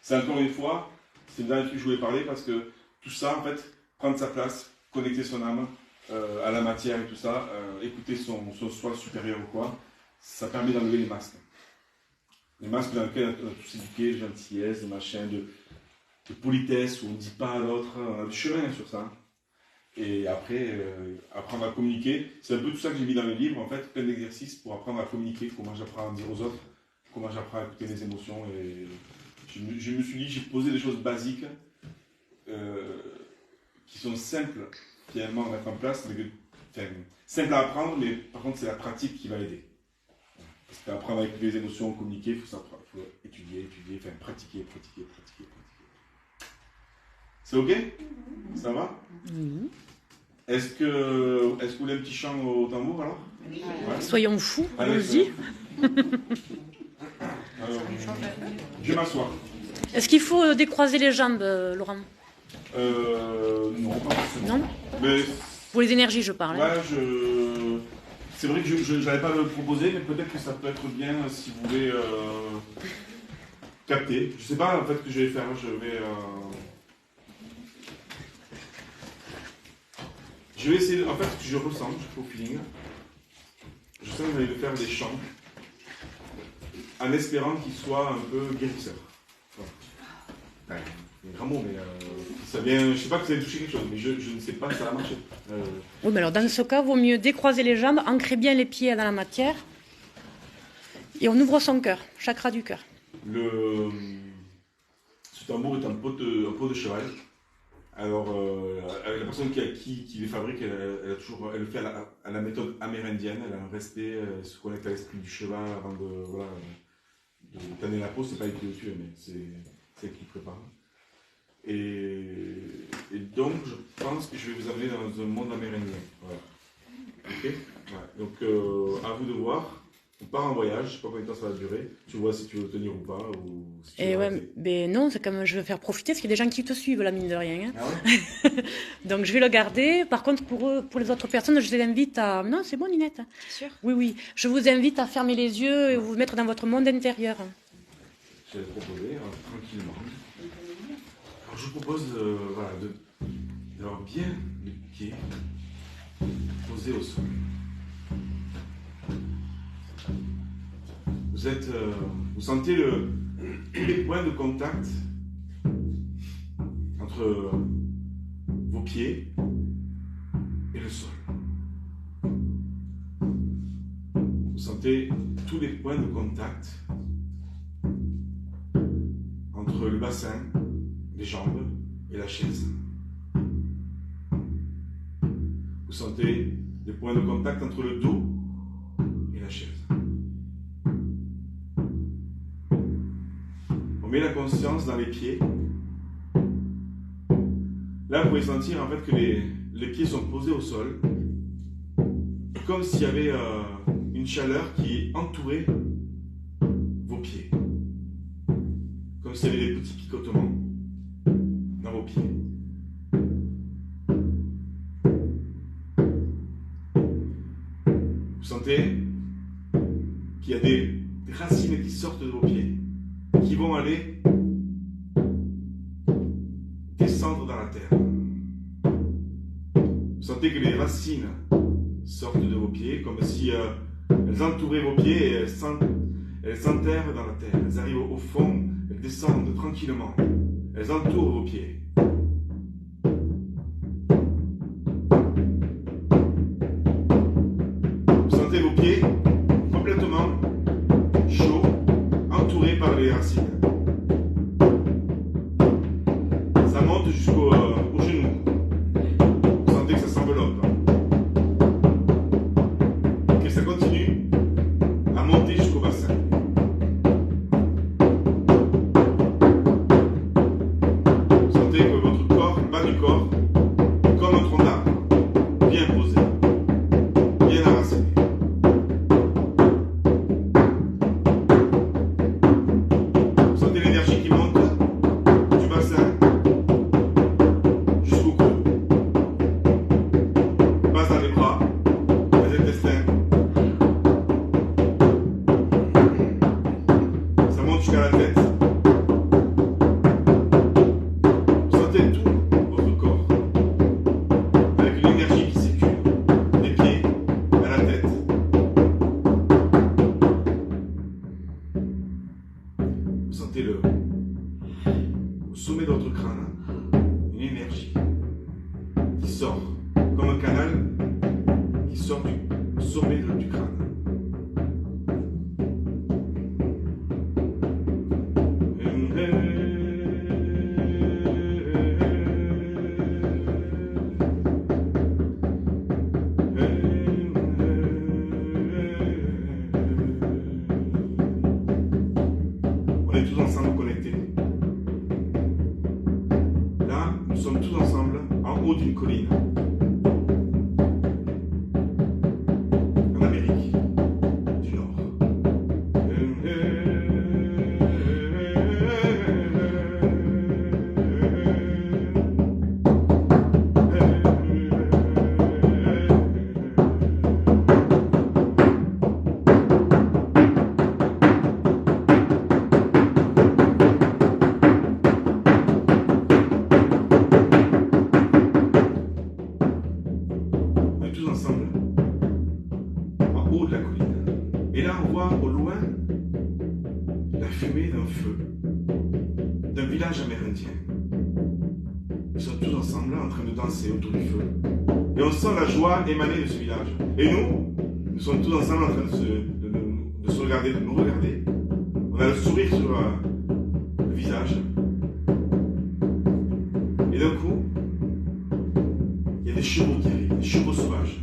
Speaker 3: c'est encore une fois, c'est le dernier truc que je voulais parler, parce que tout ça, en fait, prendre sa place, connecter son âme à la matière et tout ça, écouter son soi supérieur ou quoi, ça permet d'enlever les masques. Les masques dans lesquels on a tous éduqué, de gentillesse, de machin, de politesse, où on ne dit pas à l'autre, on a du chemin sur ça. Et après, apprendre à communiquer, c'est un peu tout ça que j'ai mis dans le livre, en fait, plein d'exercices pour apprendre à communiquer, comment j'apprends à dire aux autres, comment j'apprends à écouter les émotions. Et je me suis dit, j'ai posé des choses basiques, qui sont simples, finalement, à mettre en place, mais simples à apprendre, mais par contre, c'est la pratique qui va aider. Parce qu'apprendre à écouter les émotions, communiquer, il faut étudier, enfin, pratiquer. C'est ok? Ça va?
Speaker 4: Oui.
Speaker 3: Est-ce que vous voulez un petit chant au tambour alors?
Speaker 4: Oui. Ouais. Soyons fous,
Speaker 3: allez-y. Alors, je m'assois.
Speaker 4: Est-ce qu'il faut décroiser les jambes, Laurent?
Speaker 3: Non, pas forcément.
Speaker 4: Non?
Speaker 3: Mais
Speaker 4: pour les énergies, je parle.
Speaker 3: Ouais, c'est vrai que je n'allais pas le proposer, mais peut-être que ça peut être bien si vous voulez capter. Je sais pas en fait ce que je vais faire. Je vais essayer, en fait, ce que je ressens, je fais au feeling. Je sens que vous allez faire des chants en espérant qu'ils soient un peu guérisseurs. Voilà. Ouais, c'est un grand mot, mais ça vient. Je sais pas que vous allez toucher quelque chose, mais je ne sais pas si ça va marcher.
Speaker 4: Oui, mais alors dans ce cas, il vaut mieux décroiser les jambes, ancrer bien les pieds dans la matière et on ouvre son cœur, chakra du cœur.
Speaker 3: Ce tambour est un pot de cheval. Alors, la personne qui les fabrique, elle le fait à la méthode amérindienne. Elle a un respect, elle se connecte à l'esprit du cheval avant de tanner la peau. C'est pas elle qui le tue, mais c'est elle qui le prépare. Et donc, je pense que je vais vous amener dans un monde amérindien. Voilà. Ok? Ouais. Donc, à vous de voir. On part en voyage, je ne sais pas combien de temps ça va durer. Tu vois si tu veux le tenir ou pas. Ou si tu
Speaker 4: mais non, c'est comme je veux faire profiter, parce qu'il y a des gens qui te suivent, là, mine de rien. Hein.
Speaker 3: Ah ouais.
Speaker 4: Donc je vais le garder. Par contre, pour les autres personnes, je les invite à... Non, c'est bon, Ninette.
Speaker 2: Sûr.
Speaker 4: Oui. Je vous invite à fermer les yeux et vous mettre dans votre monde intérieur.
Speaker 3: Je vais le proposer tranquillement. Alors je vous propose d'avoir bien les pieds posés au sol. Vous sentez tous les points de contact entre vos pieds et le sol. Vous sentez tous les points de contact entre le bassin, les jambes et la chaise. Vous sentez des points de contact entre le dos et la chaise. On met la conscience dans les pieds. Là, vous pouvez sentir en fait que les pieds sont posés au sol, comme s'il y avait une chaleur qui entourait vos pieds, comme s'il y avait des petits picotements dans vos pieds. Vous sentez qu'il y a des racines qui sortent de vos pieds, qui vont aller descendre dans la terre. Vous sentez que les racines sortent de vos pieds, comme si elles entouraient vos pieds et elles s'enterrent dans la terre. Elles arrivent au fond, elles descendent tranquillement. Elles entourent vos pieds. Vous sentez vos pieds complètement chauds, entourés par les racines. Ça monte jusqu'au genou. Vous sentez que ça s'enveloppe. Et ça continue à monter jusqu'au bassin. Vous sentez que votre corps, le bas du corps, est comme un tronc d'arbre, bien posé, bien enraciné. Vous sentez l'énergie qui monte du bassin jusqu'au cou. Passe dans les bras, les intestins. Ça monte jusqu'à la tête. Vous sentez tout votre corps avec une énergie qui circule des pieds à la tête. Vous sentez au sommet de votre crâne une énergie qui sort comme un canal qui sort du sommet du crâne. On est tous ensemble connectés. Là, nous sommes tous ensemble en haut d'une colline. En Amérique du Nord. On est tous ensemble en haut de la colline. Et là, on voit au loin la fumée d'un feu, d'un village amérindien. Ils sont tous ensemble là en train de danser autour du feu. Et on sent la joie émaner de ce village. Et nous sommes tous ensemble en train de se regarder, de nous regarder. On a le sourire sur le visage. Et d'un coup, il y a des chevaux qui arrivent, des chevaux sauvages.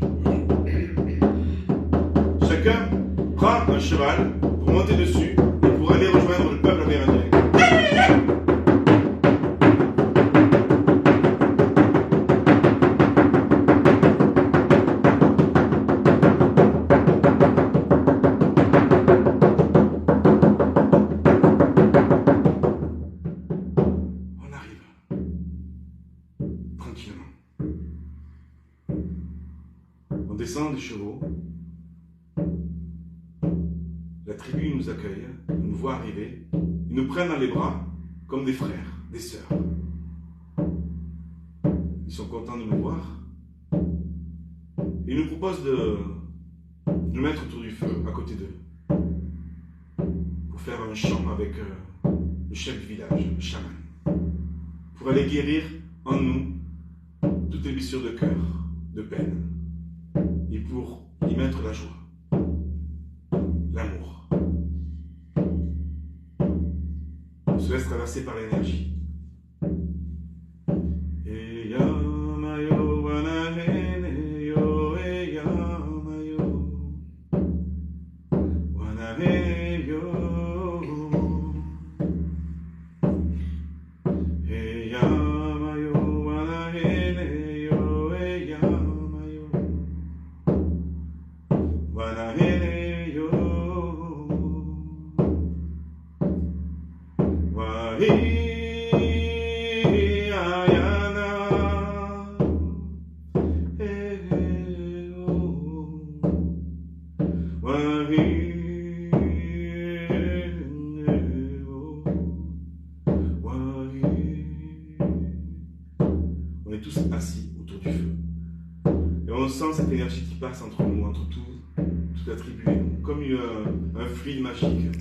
Speaker 3: Chacun prend un cheval pour monter dessus et pour aller rejoindre le peuple amérindien. On arrive tranquillement. On descend des chevaux. La tribu nous accueille, ils nous voit arriver, ils nous prennent dans les bras comme des frères, des sœurs. Ils sont contents de nous voir. Et ils nous proposent de nous mettre autour du feu, à côté d'eux, pour faire un chant avec le chef du village, le chaman, pour aller guérir en nous toutes les blessures de cœur, de peine, et pour y mettre la joie, l'amour. On se laisse traverser par l'énergie. Et est tous assis autour du feu. Et on sent cette énergie qui passe entre nous, entre toute la tribu, comme un fluide magique.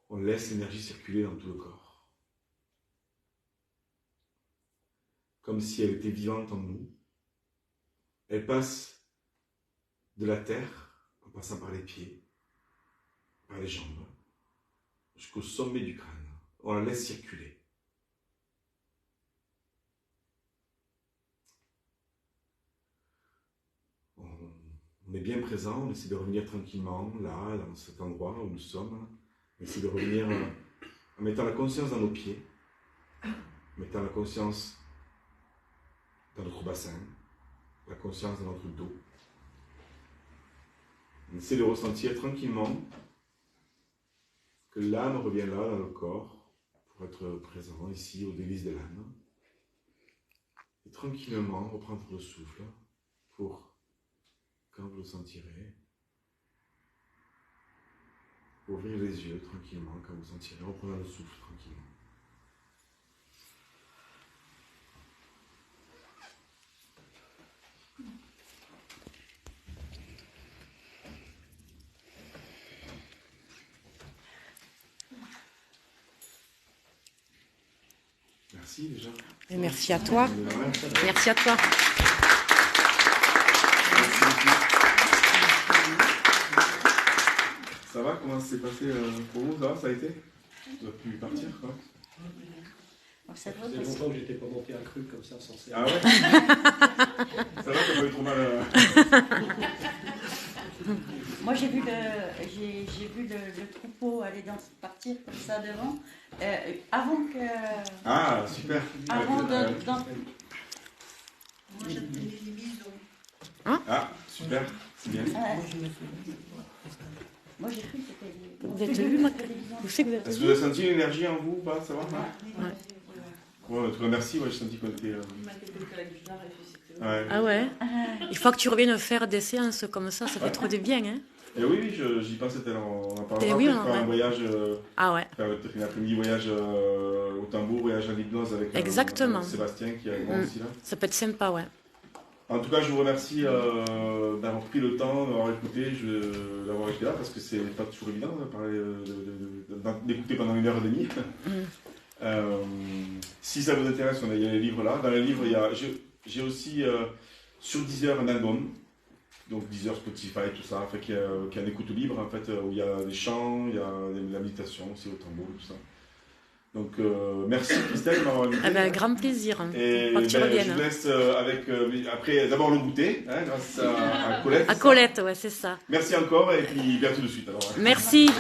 Speaker 3: On laisse l'énergie circuler dans tout le corps. Comme si elle était vivante en nous. Elle passe de la terre, en passant par les pieds, par les jambes, jusqu'au sommet du crâne. On la laisse circuler. On est bien présent, on essaie de revenir tranquillement, là, dans cet endroit où nous sommes. On essaie de revenir en mettant la conscience dans nos pieds, en mettant la conscience dans notre bassin, la conscience dans notre dos. On essaie de ressentir tranquillement que l'âme revient là, dans le corps, pour être présent ici, au délice de l'âme. Et tranquillement reprendre le souffle pour, quand vous le sentirez, ouvrir les yeux tranquillement, quand vous sentirez, reprenant le souffle tranquillement. Merci déjà.
Speaker 4: Et merci à toi. Merci à toi.
Speaker 3: Ça va? Comment ça s'est passé pour vous? Ça va? Ça a été? Vous avez pu partir, quoi?
Speaker 5: Ça
Speaker 10: faisait longtemps que j'étais pas monté un cru comme ça sans cesse.
Speaker 3: Ah ouais? Ça va, t'as pas eu trop mal
Speaker 5: Moi j'ai vu le troupeau aller partir comme ça devant, avant que...
Speaker 3: Ah, super.
Speaker 5: Avant
Speaker 7: Moi j'appelais les bisons.
Speaker 4: Hein?
Speaker 3: Ah, super, c'est bien.
Speaker 5: Moi j'ai cru que c'était...
Speaker 4: Vous êtes vu, ma... Vous savez que vous êtes
Speaker 3: Est-ce que vous avez senti l'énergie en vous ou pas? Ça va? Ouais. Ouais, en tout cas, merci, ouais, j'ai senti qu'on était... Ouais.
Speaker 4: Ah ouais? Il faut que tu reviennes faire des séances comme ça fait trop de bien, hein?
Speaker 3: Et oui, j'y pensais, on en parlera
Speaker 4: oui,
Speaker 3: après, faire un voyage,
Speaker 4: ah ouais.
Speaker 3: faire un après-midi voyage au tambour, voyage en hypnose avec
Speaker 4: exactement.
Speaker 3: Sébastien qui est grand aussi là.
Speaker 4: Ça peut être sympa, ouais.
Speaker 3: En tout cas, je vous remercie d'avoir pris le temps, d'avoir écouté, d'avoir été là, parce que c'est pas toujours évident de parler, d'écouter pendant 1h30. Si ça vous intéresse, il y a les livres là. Dans les livres, j'ai aussi sur Deezer un album, donc Deezer, Spotify, tout ça, qui a un écoute libre, en fait, où il y a des chants, il y a de la méditation aussi au tambour, tout ça. Donc, merci Christelle de m'avoir invité.
Speaker 4: Eh ben, grand plaisir.
Speaker 3: Et
Speaker 4: que tu reviennes.
Speaker 3: je vous laisse avec, après, d'abord le goûter, hein, grâce à Colette.
Speaker 4: À Colette, ouais, c'est ça.
Speaker 3: Merci encore, et puis bientôt de suite. Alors,
Speaker 4: merci.